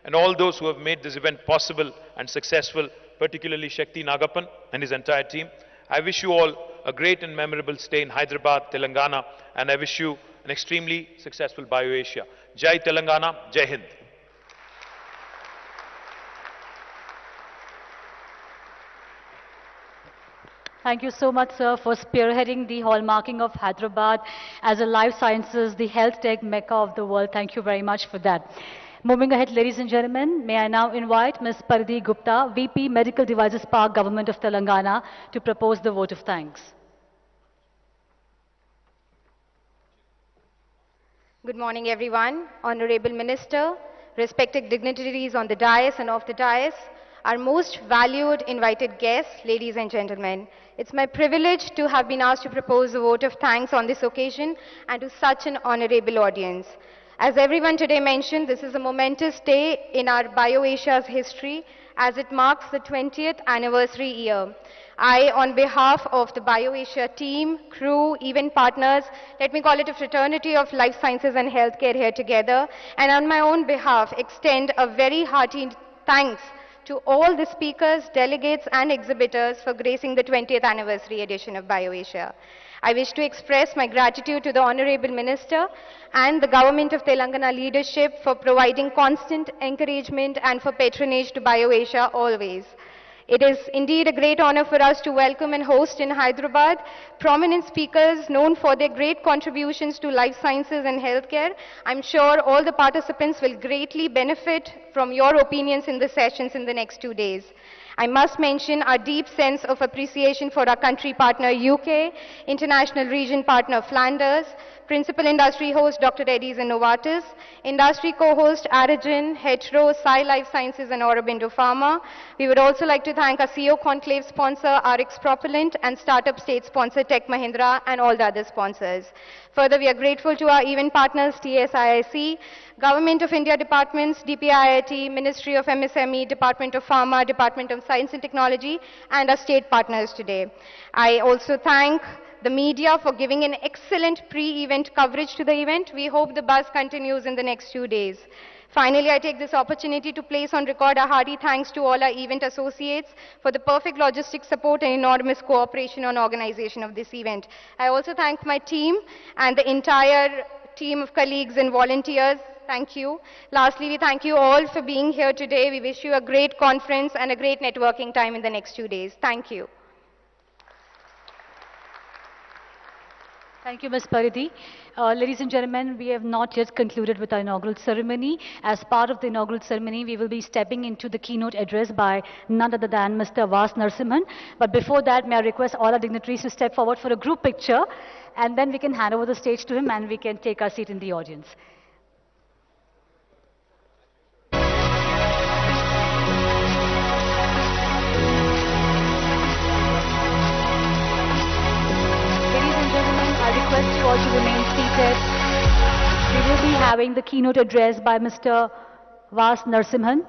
and all those who have made this event possible and successful, particularly Shakti Nagappan and his entire team. I wish you all a great and memorable stay in Hyderabad, Telangana, and I wish you an extremely successful BioAsia. Jai Telangana, Jai Hind. Thank you so much, sir, for spearheading the hallmarking of Hyderabad as a life sciences, the health tech mecca of the world. Thank you very much for that. Moving ahead, ladies and gentlemen, may I now invite Ms. Paridhi Gupta, VP Medical Devices Park, Government of Telangana, to propose the vote of thanks. Good morning, everyone. Honorable Minister, respected dignitaries on the dais and off the dais, our most valued invited guests, ladies and gentlemen. It's my privilege to have been asked to propose a vote of thanks on this occasion and to such an honorable audience. As everyone today mentioned, this is a momentous day in our BioAsia's history as it marks the 20th anniversary year. I, on behalf of the BioAsia team, crew, event partners, let me call it a fraternity of life sciences and healthcare here together, and on my own behalf, extend a very hearty thanks to all the speakers, delegates, and exhibitors for gracing the 20th anniversary edition of BioAsia. I wish to express my gratitude to the Honorable Minister and the Government of Telangana leadership for providing constant encouragement and for patronage to BioAsia always. It is indeed a great honor for us to welcome and host in Hyderabad prominent speakers known for their great contributions to life sciences and healthcare. I'm sure all the participants will greatly benefit from your opinions in the sessions in the next 2 days. I must mention our deep sense of appreciation for our country partner UK, international region partner Flanders, Principal Industry Host Dr. Reddy's and Novartis, Industry Co-Host Aragen, Hetero, Sai Life Sciences and Aurobindo Pharma. We would also like to thank our CEO Conclave sponsor RX Propellant and Startup State sponsor Tech Mahindra and all the other sponsors. Further, we are grateful to our event partners TSIIC, Government of India Departments, DPIIT, Ministry of MSME, Department of Pharma, Department of Science and Technology, and our state partners today. I also thank the media for giving an excellent pre-event coverage to the event. We hope the buzz continues in the next 2 days. Finally, I take this opportunity to place on record a hearty thanks to all our event associates for the perfect logistics support and enormous cooperation on organization of this event. I also thank my team and the entire team of colleagues and volunteers. Thank you. Lastly, we thank you all for being here today. We wish you a great conference and a great networking time in the next 2 days. Thank you. Thank you, Ms. Paridhi. Ladies and gentlemen, we have not yet concluded with our inaugural ceremony. As part of the inaugural ceremony, we will be stepping into the keynote address by none other than Mr. Vas Narasimhan. But before that, may I request all our dignitaries to step forward for a group picture, and then we can hand over the stage to him and we can take our seat in the audience. I request you all to remain seated. We will be having the keynote address by Mr. Vas Narasimhan.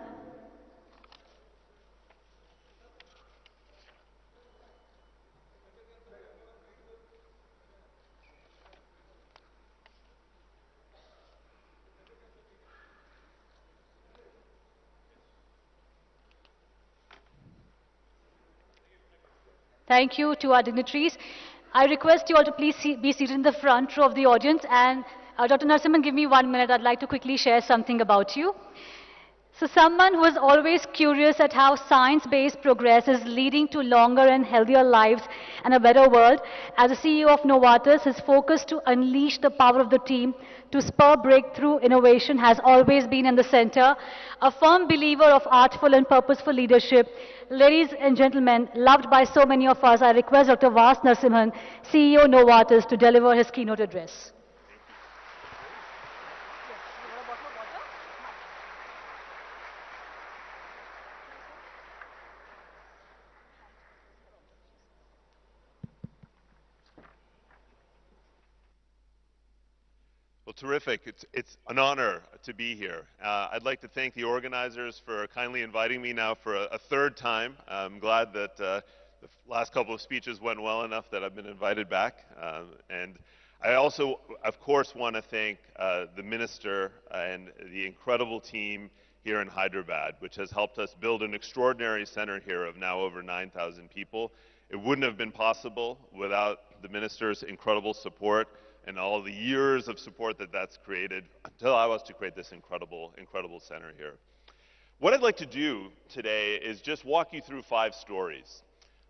Thank you to our dignitaries. I request you all to please be seated in the front row of the audience. And Dr. Narasimhan, give me 1 minute. I'd like to quickly share something about you. So someone who is always curious at how science-based progress is leading to longer and healthier lives and a better world, as the CEO of Novartis, his focus to unleash the power of the team to spur breakthrough innovation has always been in the center. A firm believer of artful and purposeful leadership. Ladies and gentlemen, loved by so many of us, I request Dr. Vas Narasimhan, CEO Novartis, to deliver his keynote address. Well, terrific. It's an honor to be here. I'd like to thank the organizers for kindly inviting me now for a third time. I'm glad that the last couple of speeches went well enough that I've been invited back. And I also, of course, want to thank the minister and the incredible team here in Hyderabad, which has helped us build an extraordinary center here of now over 9,000 people. It wouldn't have been possible without the minister's incredible support and all the years of support that that's created to allow us to create this incredible center here. What I'd like to do today is just walk you through 5 stories.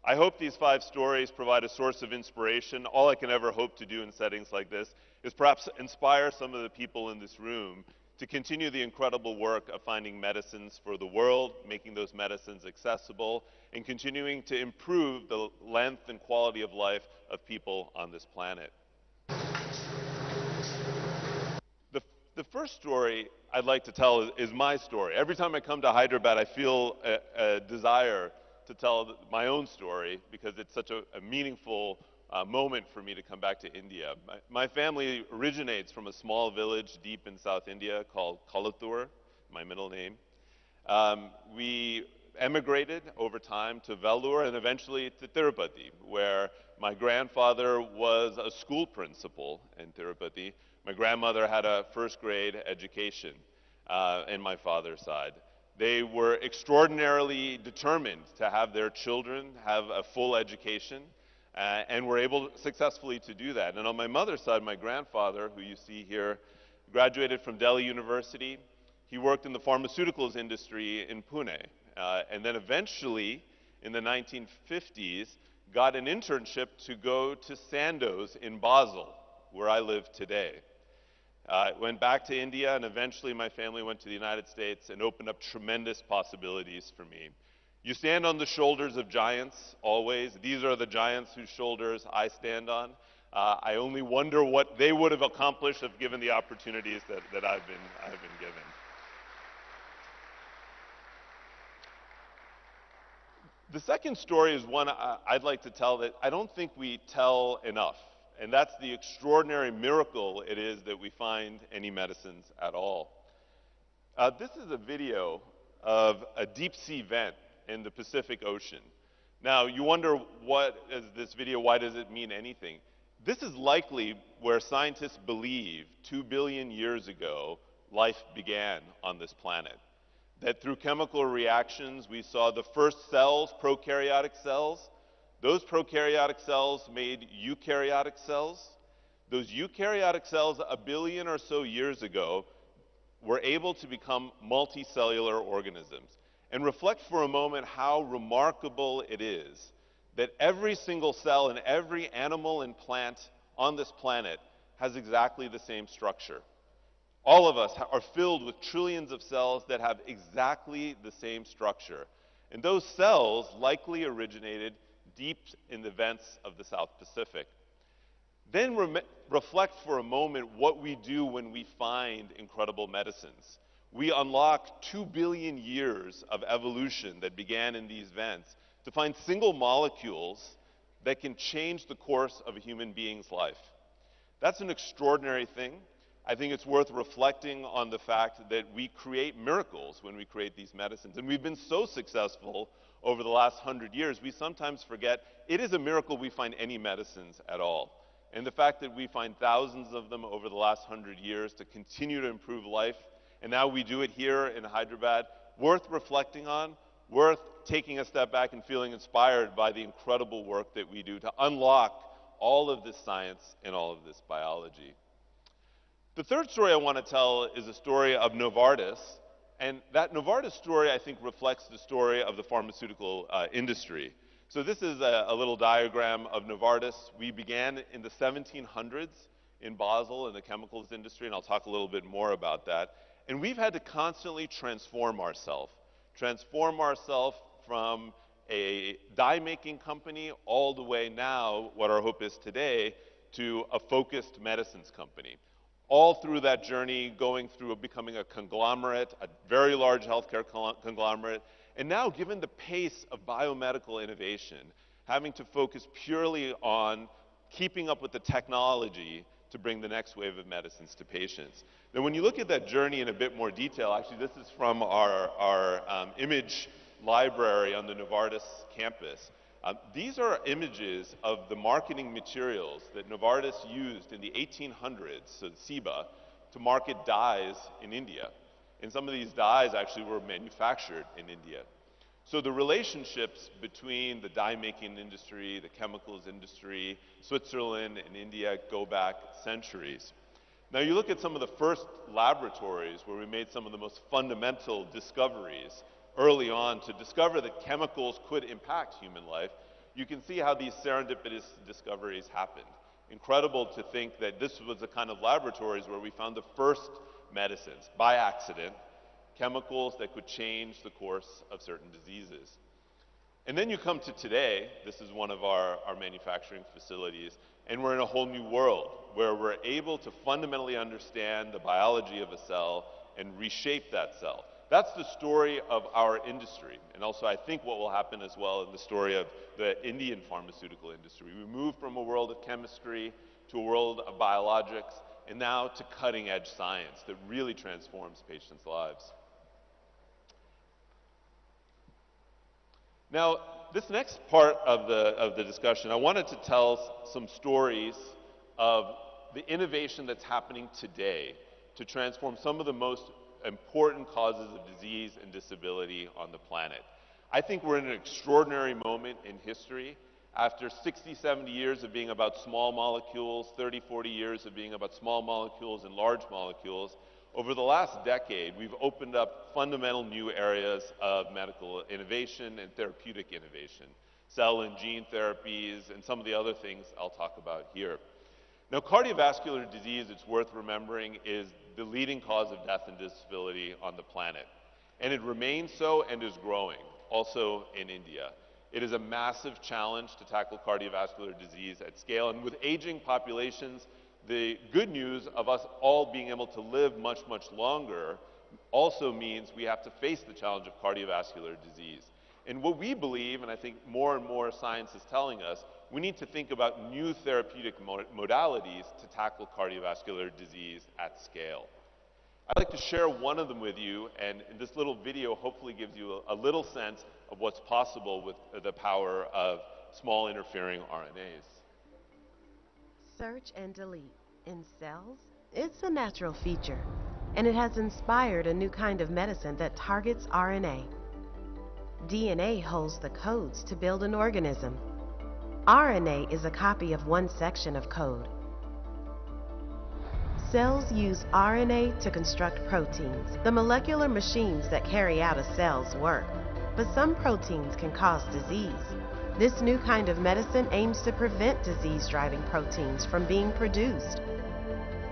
I hope these 5 stories provide a source of inspiration. All I can ever hope to do in settings like this is perhaps inspire some of the people in this room to continue the incredible work of finding medicines for the world, making those medicines accessible, and continuing to improve the length and quality of life of people on this planet. The first story I'd like to tell is my story. Every time I come to Hyderabad, I feel a desire to tell my own story because it's such a meaningful moment for me to come back to India. My family originates from a small village deep in South India called Kalathur, my middle name. We emigrated over time to Vellore and eventually to Tirupati, where my grandfather was a school principal in Tirupati. My grandmother had a first-grade education in my father's side. They were extraordinarily determined to have their children have a full education, and were able successfully to do that. And on my mother's side, my grandfather, who you see here, graduated from Delhi University. He worked in the pharmaceuticals industry in Pune, and then eventually, in the 1950s, got an internship to go to Sandoz in Basel, where I live today. Went back to India, and eventually my family went to the United States and opened up tremendous possibilities for me. You stand on the shoulders of giants, always. These are the giants whose shoulders I stand on. I only wonder what they would have accomplished if given the opportunities that I've been given. The second story is one I'd like to tell that I don't think we tell enough. And that's the extraordinary miracle it is that we find any medicines at all. This is a video of a deep-sea vent in the Pacific Ocean. Now, you wonder, what is this video? Why does it mean anything? This is likely where scientists believe 2 billion years ago life began on this planet. That through chemical reactions, we saw the first cells, prokaryotic cells. Those prokaryotic cells made eukaryotic cells. Those eukaryotic cells, 1 billion or so years ago, were able to become multicellular organisms. And reflect for a moment how remarkable it is that every single cell in every animal and plant on this planet has exactly the same structure. All of us are filled with trillions of cells that have exactly the same structure. And those cells likely originated deep in the vents of the South Pacific. Then reflect for a moment what we do when we find incredible medicines. We unlock 2 billion years of evolution that began in these vents to find single molecules that can change the course of a human being's life. That's an extraordinary thing. I think it's worth reflecting on the fact that we create miracles when we create these medicines. And we've been so successful over the last 100 years, we sometimes forget it is a miracle we find any medicines at all. And the fact that we find thousands of them over the last 100 years to continue to improve life, and now we do it here in Hyderabad, worth reflecting on, worth taking a step back and feeling inspired by the incredible work that we do to unlock all of this science and all of this biology. The third story I want to tell is a story of Novartis, and that Novartis story, I think, reflects the story of the pharmaceutical industry. So this is a little diagram of Novartis. We began in the 1700s in Basel in the chemicals industry, and I'll talk a little bit more about that. And we've had to constantly transform ourselves from a dye-making company all the way now, what our hope is today, to a focused medicines company. All through that journey, going through becoming a conglomerate, a very large healthcare conglomerate, and now given the pace of biomedical innovation, having to focus purely on keeping up with the technology to bring the next wave of medicines to patients. Now, when you look at that journey in a bit more detail, actually this is from our image library on the Novartis campus. These are images of the marketing materials that Novartis used in the 1800s, so SIBA, to market dyes in India. And some of these dyes actually were manufactured in India. So the relationships between the dye-making industry, the chemicals industry, Switzerland and India go back centuries. Now you look at some of the first laboratories where we made some of the most fundamental discoveries early on to discover that chemicals could impact human life, you can see how these serendipitous discoveries happened. Incredible to think that this was the kind of laboratories where we found the first medicines, by accident, chemicals that could change the course of certain diseases. And then you come to today, this is one of our manufacturing facilities, and we're in a whole new world where we're able to fundamentally understand the biology of a cell and reshape that cell. That's the story of our industry, and also I think what will happen as well in the story of the Indian pharmaceutical industry. We move from a world of chemistry to a world of biologics, and now to cutting-edge science that really transforms patients' lives. Now, this next part of the discussion, I wanted to tell some stories of the innovation that's happening today to transform some of the most important causes of disease and disability on the planet. I think we're in an extraordinary moment in history. After 60, 70 years of being about small molecules, 30, 40 years of being about small molecules and large molecules, over the last decade, we've opened up fundamental new areas of medical innovation and therapeutic innovation, cell and gene therapies, and some of the other things I'll talk about here. Now, cardiovascular disease, it's worth remembering, is the leading cause of death and disability on the planet. And it remains so and is growing, also in India. It is a massive challenge to tackle cardiovascular disease at scale. And with aging populations, the good news of us all being able to live much, much longer also means we have to face the challenge of cardiovascular disease. And what we believe, and I think more and more science is telling us, we need to think about new therapeutic modalities to tackle cardiovascular disease at scale. I'd like to share one of them with you, and this little video hopefully gives you a little sense of what's possible with the power of small interfering RNAs. Search and delete in cells, it's a natural feature, and it has inspired a new kind of medicine that targets RNA. DNA holds the codes to build an organism. RNA is a copy of one section of code. Cells use RNA to construct proteins, the molecular machines that carry out a cell's work. But some proteins can cause disease. This new kind of medicine aims to prevent disease-driving proteins from being produced.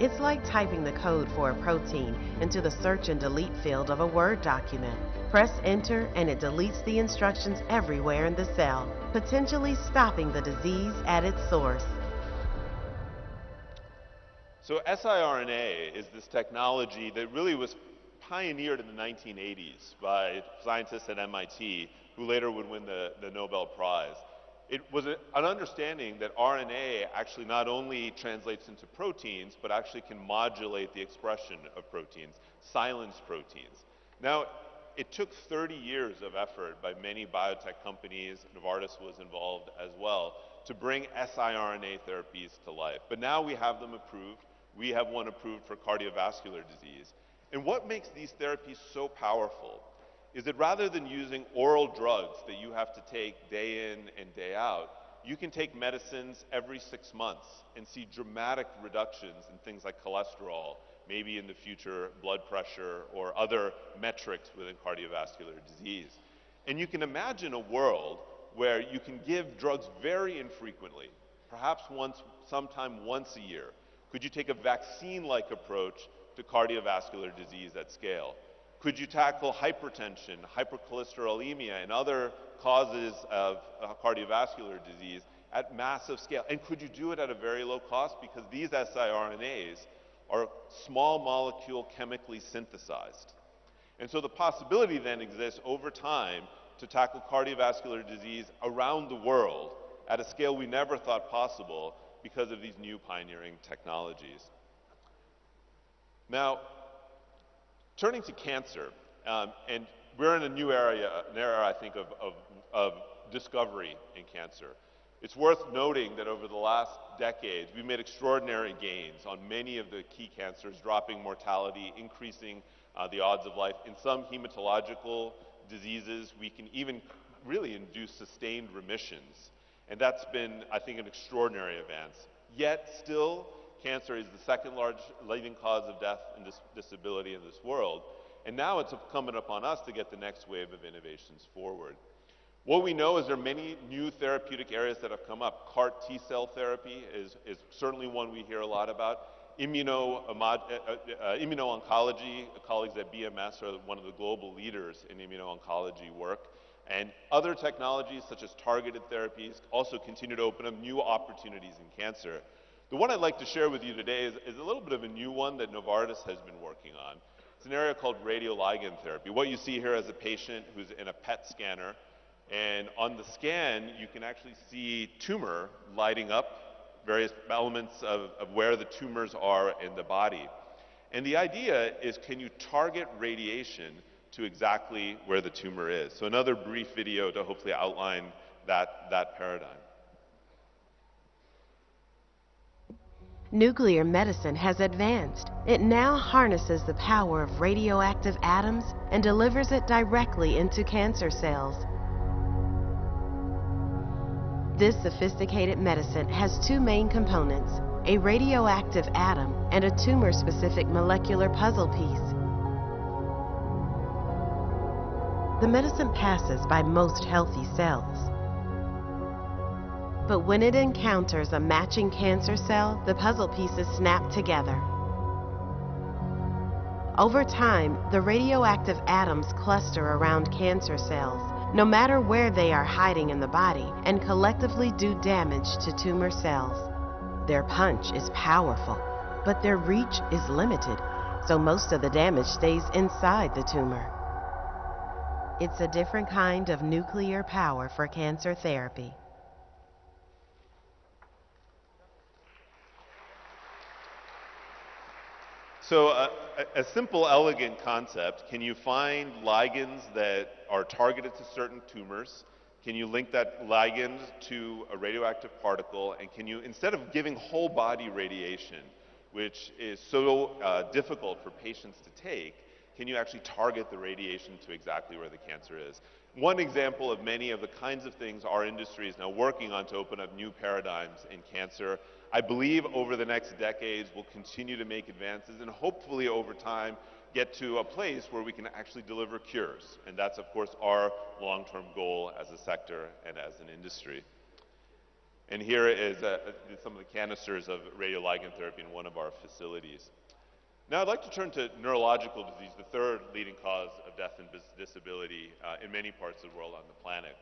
It's like typing the code for a protein into the search and delete field of a Word document. Press enter and it deletes the instructions everywhere in the cell, potentially stopping the disease at its source. So siRNA is this technology that really was pioneered in the 1980s by scientists at MIT who later would win the Nobel Prize. It was an understanding that RNA actually not only translates into proteins, but actually can modulate the expression of proteins, silence proteins. Now, it took 30 years of effort by many biotech companies, Novartis was involved as well, to bring siRNA therapies to life. But now we have them approved. We have one approved for cardiovascular disease. And what makes these therapies so powerful is that rather than using oral drugs that you have to take day in and day out, you can take medicines every 6 months and see dramatic reductions in things like cholesterol, maybe in the future blood pressure or other metrics within cardiovascular disease. And you can imagine a world where you can give drugs very infrequently, perhaps sometime once a year. Could you take a vaccine-like approach to cardiovascular disease at scale? Could you tackle hypertension, hypercholesterolemia, and other causes of cardiovascular disease at massive scale? And could you do it at a very low cost? Because these siRNAs are small molecule chemically synthesized. And so the possibility then exists over time to tackle cardiovascular disease around the world at a scale we never thought possible because of these new pioneering technologies. Now, turning to cancer, and we're in a new area, an era, I think, of discovery in cancer. It's worth noting that over the last decades, we've made extraordinary gains on many of the key cancers, dropping mortality, increasing the odds of life. In some hematological diseases, we can even really induce sustained remissions. And that's been, I think, an extraordinary advance. Yet, still, cancer is the second largest leading cause of death and disability in this world. And now it's incumbent upon us to get the next wave of innovations forward. What we know is there are many new therapeutic areas that have come up. CAR T-cell therapy is certainly one we hear a lot about. Immuno-oncology, colleagues at BMS are one of the global leaders in immuno-oncology work. And other technologies such as targeted therapies also continue to open up new opportunities in cancer. The one I'd like to share with you today is a little bit of a new one that Novartis has been working on. It's an area called radioligand therapy. What you see here is a patient who's in a PET scanner, and on the scan you can actually see tumor lighting up, various elements of where the tumors are in the body. And the idea is, can you target radiation to exactly where the tumor is? So another brief video to hopefully outline that paradigm. Nuclear medicine has advanced. It now harnesses the power of radioactive atoms and delivers it directly into cancer cells. This sophisticated medicine has two main components, a radioactive atom and a tumor-specific molecular puzzle piece. The medicine passes by most healthy cells. But when it encounters a matching cancer cell, the puzzle pieces snap together. Over time, the radioactive atoms cluster around cancer cells, no matter where they are hiding in the body, and collectively do damage to tumor cells. Their punch is powerful, but their reach is limited, so most of the damage stays inside the tumor. It's a different kind of nuclear power for cancer therapy. So a simple, elegant concept. Can you find ligands that are targeted to certain tumors? Can you link that ligand to a radioactive particle? And can you, instead of giving whole body radiation, which is so difficult for patients to take, can you actually target the radiation to exactly where the cancer is? One example of many of the kinds of things our industry is now working on to open up new paradigms in cancer. I believe over the next decades we'll continue to make advances and hopefully over time get to a place where we can actually deliver cures. And that's of course our long-term goal as a sector and as an industry. And here is some of the canisters of radioligand therapy in one of our facilities. Now I'd like to turn to neurological disease, the third leading cause of death and disability in many parts of the world on the planet.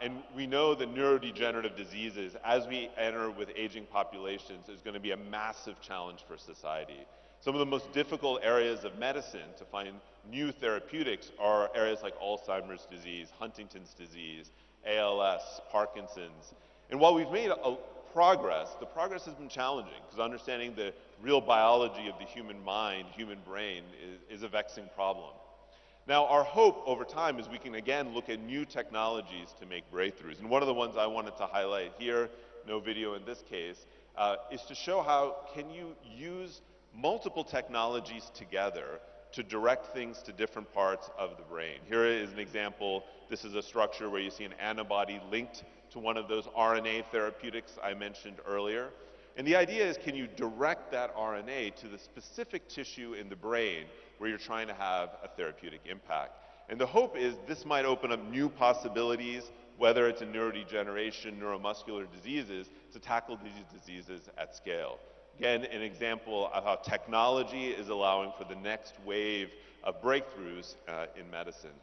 And we know that neurodegenerative diseases, as we enter with aging populations, is going to be a massive challenge for society. Some of the most difficult areas of medicine to find new therapeutics are areas like Alzheimer's disease, Huntington's disease, ALS, Parkinson's. And while we've made progress, the progress has been challenging because understanding the real biology of the human mind, human brain, is a vexing problem. Now, our hope over time is we can again look at new technologies to make breakthroughs. And one of the ones I wanted to highlight here, no video in this case, is to show how can you use multiple technologies together to direct things to different parts of the brain. Here is an example. This is a structure where you see an antibody linked to one of those RNA therapeutics I mentioned earlier. And the idea is, can you direct that RNA to the specific tissue in the brain where you're trying to have a therapeutic impact? And the hope is this might open up new possibilities, whether it's in neurodegeneration, neuromuscular diseases, to tackle these diseases at scale. Again, an example of how technology is allowing for the next wave of breakthroughs in medicine.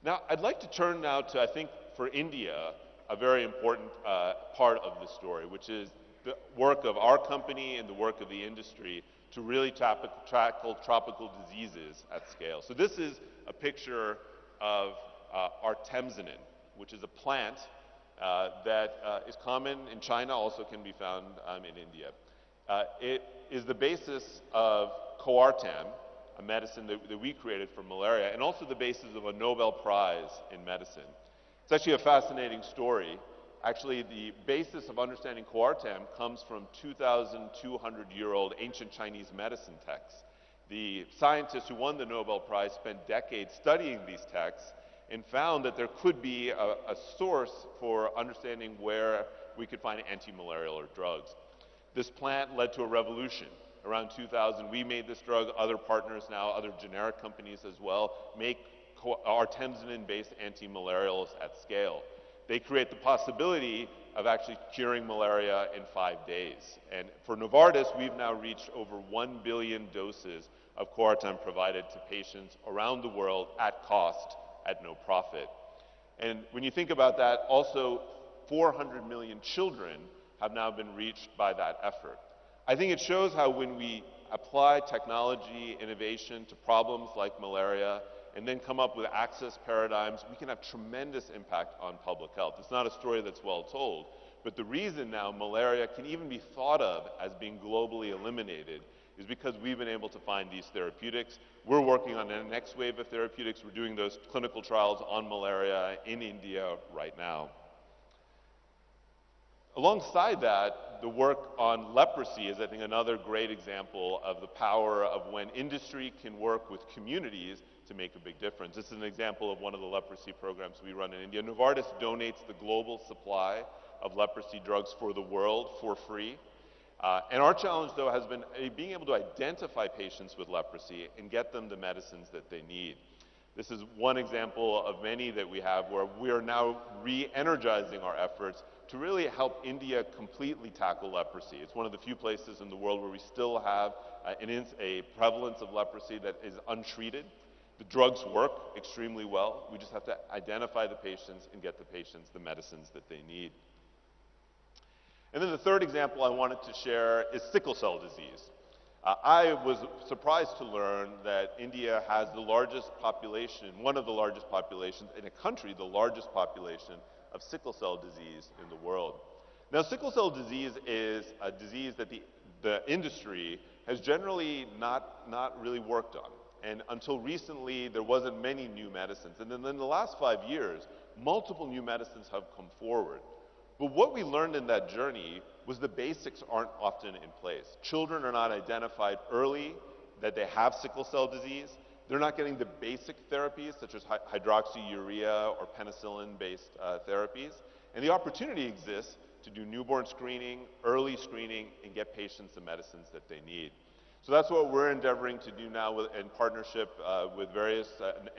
Now, I'd like to turn now to, I think, for India, a very important part of the story, which is the work of our company and the work of the industry to really tackle tropical diseases at scale. So this is a picture of artemisinin, which is a plant that is common in China, also can be found in India. It is the basis of coartem, a medicine that we created for malaria, and also the basis of a Nobel Prize in medicine. It's actually a fascinating story. Actually, the basis of understanding coartem comes from 2,200-year-old ancient Chinese medicine texts. The scientists who won the Nobel Prize spent decades studying these texts and found that there could be a source for understanding where we could find anti-malarial drugs. This plant led to a revolution. Around 2000, we made this drug. Other partners now, other generic companies as well, make artemisinin-based anti-malarials at scale. They create the possibility of actually curing malaria in 5 days. And for Novartis, we've now reached over 1 billion doses of coartem provided to patients around the world at cost, at no profit. And when you think about that, also 400 million children have now been reached by that effort. I think it shows how when we apply technology, innovation to problems like malaria, and then come up with access paradigms, we can have tremendous impact on public health. It's not a story that's well told, but the reason now malaria can even be thought of as being globally eliminated is because we've been able to find these therapeutics. We're working on the next wave of therapeutics. We're doing those clinical trials on malaria in India right now. Alongside that, the work on leprosy is, I think, another great example of the power of when industry can work with communities to make a big difference. This is an example of one of the leprosy programs we run in India. Novartis donates the global supply of leprosy drugs for the world for free. And our challenge, though, has been being able to identify patients with leprosy and get them the medicines that they need. This is one example of many that we have where we are now re-energizing our efforts to really help India completely tackle leprosy. It's one of the few places in the world where we still have a prevalence of leprosy that is untreated. The drugs work extremely well. We just have to identify the patients and get the patients the medicines that they need. And then the third example I wanted to share is sickle cell disease. I was surprised to learn that India has the largest population, one of the largest populations in a country, the largest population of sickle cell disease in the world. Now, sickle cell disease is a disease that the industry has generally not really worked on. And until recently, there wasn't many new medicines. And then in the last 5 years, multiple new medicines have come forward. But what we learned in that journey was the basics aren't often in place. Children are not identified early that they have sickle cell disease. They're not getting the basic therapies such as hydroxyurea or penicillin-based therapies. And the opportunity exists to do newborn screening, early screening, and get patients the medicines that they need. So that's what we're endeavoring to do now in partnership with various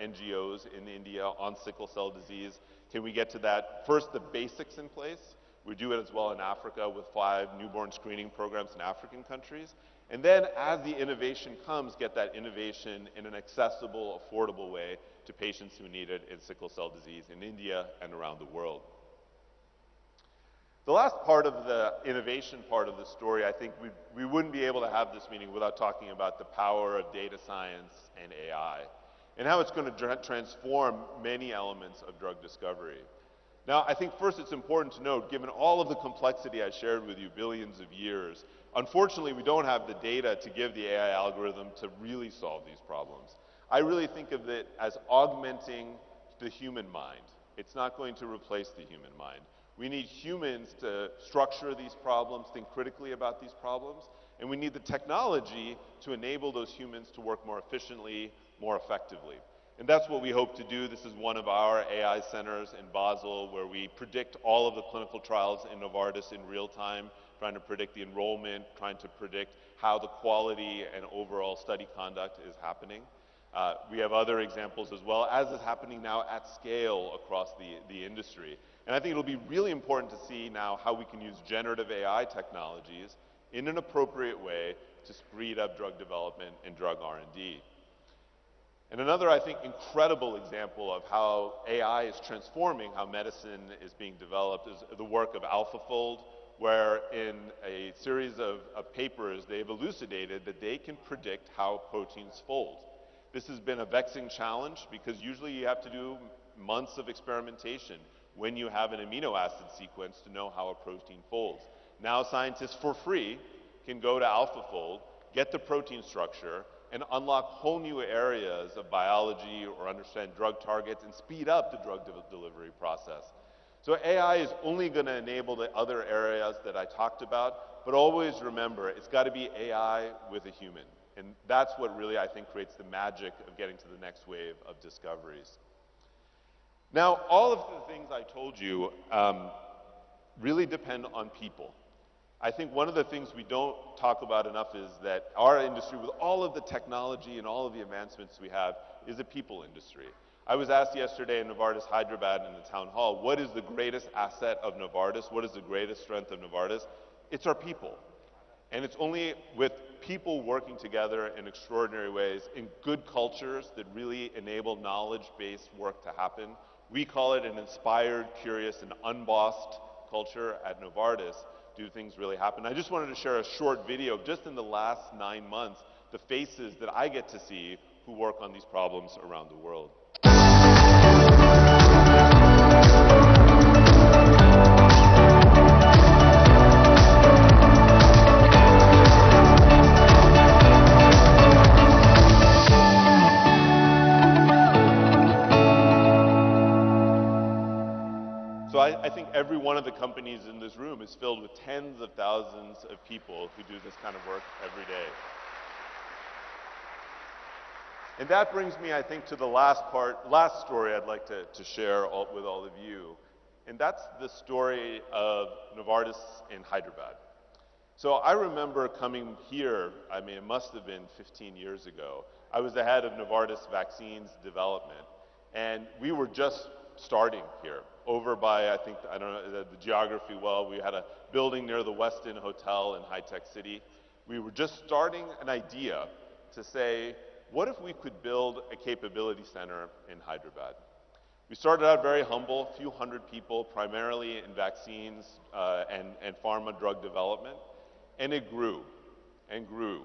NGOs in India on sickle cell disease. Can we get to that? First, the basics in place. We do it as well in Africa with 5 newborn screening programs in African countries. And then as the innovation comes, get that innovation in an accessible, affordable way to patients who need it in sickle cell disease in India and around the world. The last part of the innovation part of the story, I think we wouldn't be able to have this meeting without talking about the power of data science and AI, and how it's going to transform many elements of drug discovery. Now, I think first it's important to note, given all of the complexity I shared with you, billions of years, unfortunately we don't have the data to give the AI algorithm to really solve these problems. I really think of it as augmenting the human mind. It's not going to replace the human mind. We need humans to structure these problems, think critically about these problems, and we need the technology to enable those humans to work more efficiently, more effectively. And that's what we hope to do. This is one of our AI centers in Basel, where we predict all of the clinical trials in Novartis in real time, trying to predict the enrollment, trying to predict how the quality and overall study conduct is happening. We have other examples as well, as is happening now at scale across the industry. And I think it'll be really important to see now how we can use generative AI technologies in an appropriate way to speed up drug development and drug R&D. And another, I think, incredible example of how AI is transforming how medicine is being developed is the work of AlphaFold, where in a series of papers, they've elucidated that they can predict how proteins fold. This has been a vexing challenge because usually you have to do months of experimentation when you have an amino acid sequence to know how a protein folds. Now scientists for free can go to AlphaFold, get the protein structure, and unlock whole new areas of biology or understand drug targets and speed up the drug delivery process. So AI is only going to enable the other areas that I talked about, but always remember, it's got to be AI with a human. And that's what really, I think, creates the magic of getting to the next wave of discoveries. Now, all of the things I told you really depend on people. I think one of the things we don't talk about enough is that our industry, with all of the technology and all of the advancements we have, is a people industry. I was asked yesterday in Novartis Hyderabad in the town hall, what is the greatest asset of Novartis? What is the greatest strength of Novartis? It's our people. And it's only with people working together in extraordinary ways, in good cultures that really enable knowledge-based work to happen. We call it an inspired, curious, and unbossed culture at Novartis. Do things really happen? I just wanted to share a short video of just in the last 9 months, the faces that I get to see who work on these problems around the world. So I think every one of the companies in this room is filled with tens of thousands of people who do this kind of work every day. And that brings me, I think, to the last story I'd like to share with all of you. And that's the story of Novartis in Hyderabad. So I remember coming here, I mean, it must have been 15 years ago. I was the head of Novartis vaccines development. And we were just starting here, over by, I think, I don't know the geography well. We had a building near the Westin Hotel in high-tech city. We were just starting an idea to say, what if we could build a capability center in Hyderabad? We started out very humble, a few hundred people, primarily in vaccines and pharma drug development, and it grew and grew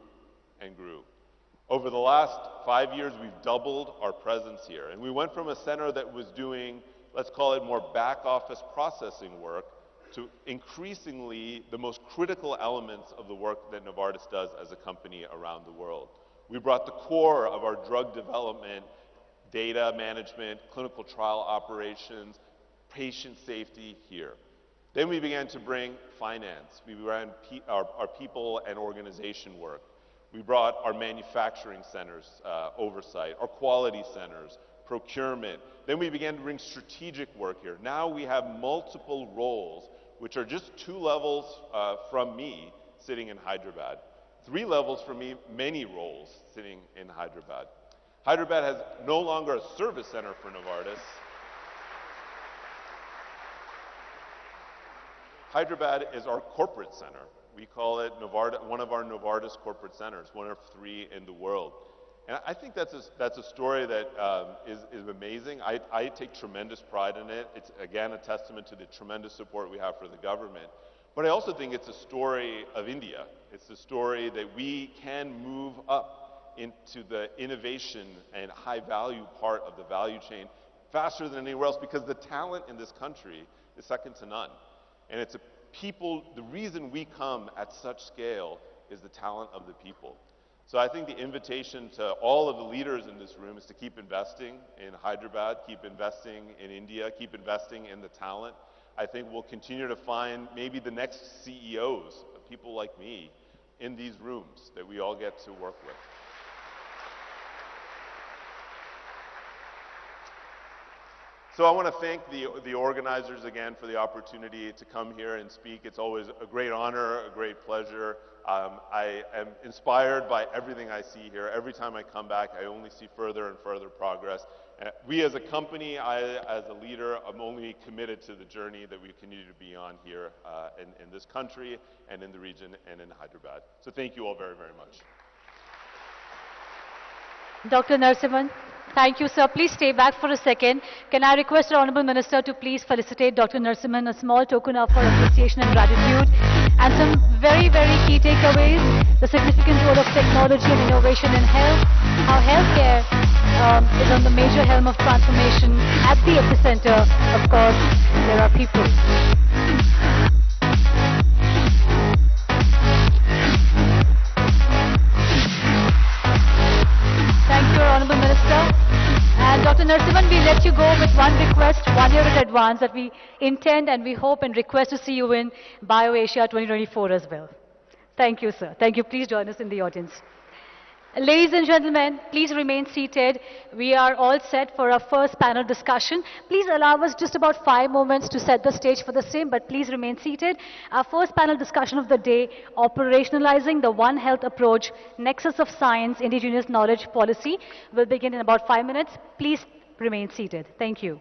and grew. Over the last 5 years, we've doubled our presence here. And we went from a center that was doing, let's call it more back office processing work, to increasingly the most critical elements of the work that Novartis does as a company around the world. We brought the core of our drug development, data management, clinical trial operations, patient safety here. Then we began to bring finance. We ran our people and organization work. We brought our manufacturing centers oversight, our quality centers, procurement. Then we began to bring strategic work here. Now we have multiple roles which are just 2 levels from me sitting in Hyderabad. 3 levels from me, many roles sitting in Hyderabad. Hyderabad has no longer a service center for Novartis. Hyderabad is our corporate center. We call it one of our Novartis corporate centers, one of 3 in the world. And I think that's a story that is amazing. I take tremendous pride in it. It's, again, a testament to the tremendous support we have for the government. But I also think it's a story of India. It's a story that we can move up into the innovation and high-value part of the value chain faster than anywhere else, because the talent in this country is second to none. And it's the reason we come at such scale is the talent of the people. So I think the invitation to all of the leaders in this room is to keep investing in Hyderabad, keep investing in India, keep investing in the talent. I think we'll continue to find maybe the next CEOs, people like me, in these rooms that we all get to work with. So I want to thank the organizers again for the opportunity to come here and speak. It's always a great honor, a great pleasure. I am inspired by everything I see here. Every time I come back, I only see further and further progress. We as a company, I as a leader, I'm only committed to the journey that we continue to be on here in this country and in the region and in Hyderabad. So thank you all very, very much. Dr. Narasimhan, thank you, sir. Please stay back for a second. Can I request the Honorable Minister to please felicitate Dr. Narasimhan, a small token of our appreciation and gratitude, and some very, very key takeaways: the significant role of technology and innovation in health, how healthcare is on the major helm of transformation. At the epicenter, of course, there are people. Thank you, Honorable Minister. And Dr. Narasimhan, we let you go with one request, 1 year in advance, that we intend and we hope and request to see you in BioAsia 2024 as well. Thank you, sir. Thank you. Please join us in the audience. Ladies and gentlemen, please remain seated. We are all set for our first panel discussion. Please allow us just about 5 moments to set the stage for the same, but please remain seated. Our first panel discussion of the day, operationalizing the One Health approach, nexus of science, indigenous knowledge policy, will begin in about 5 minutes. Please remain seated. Thank you.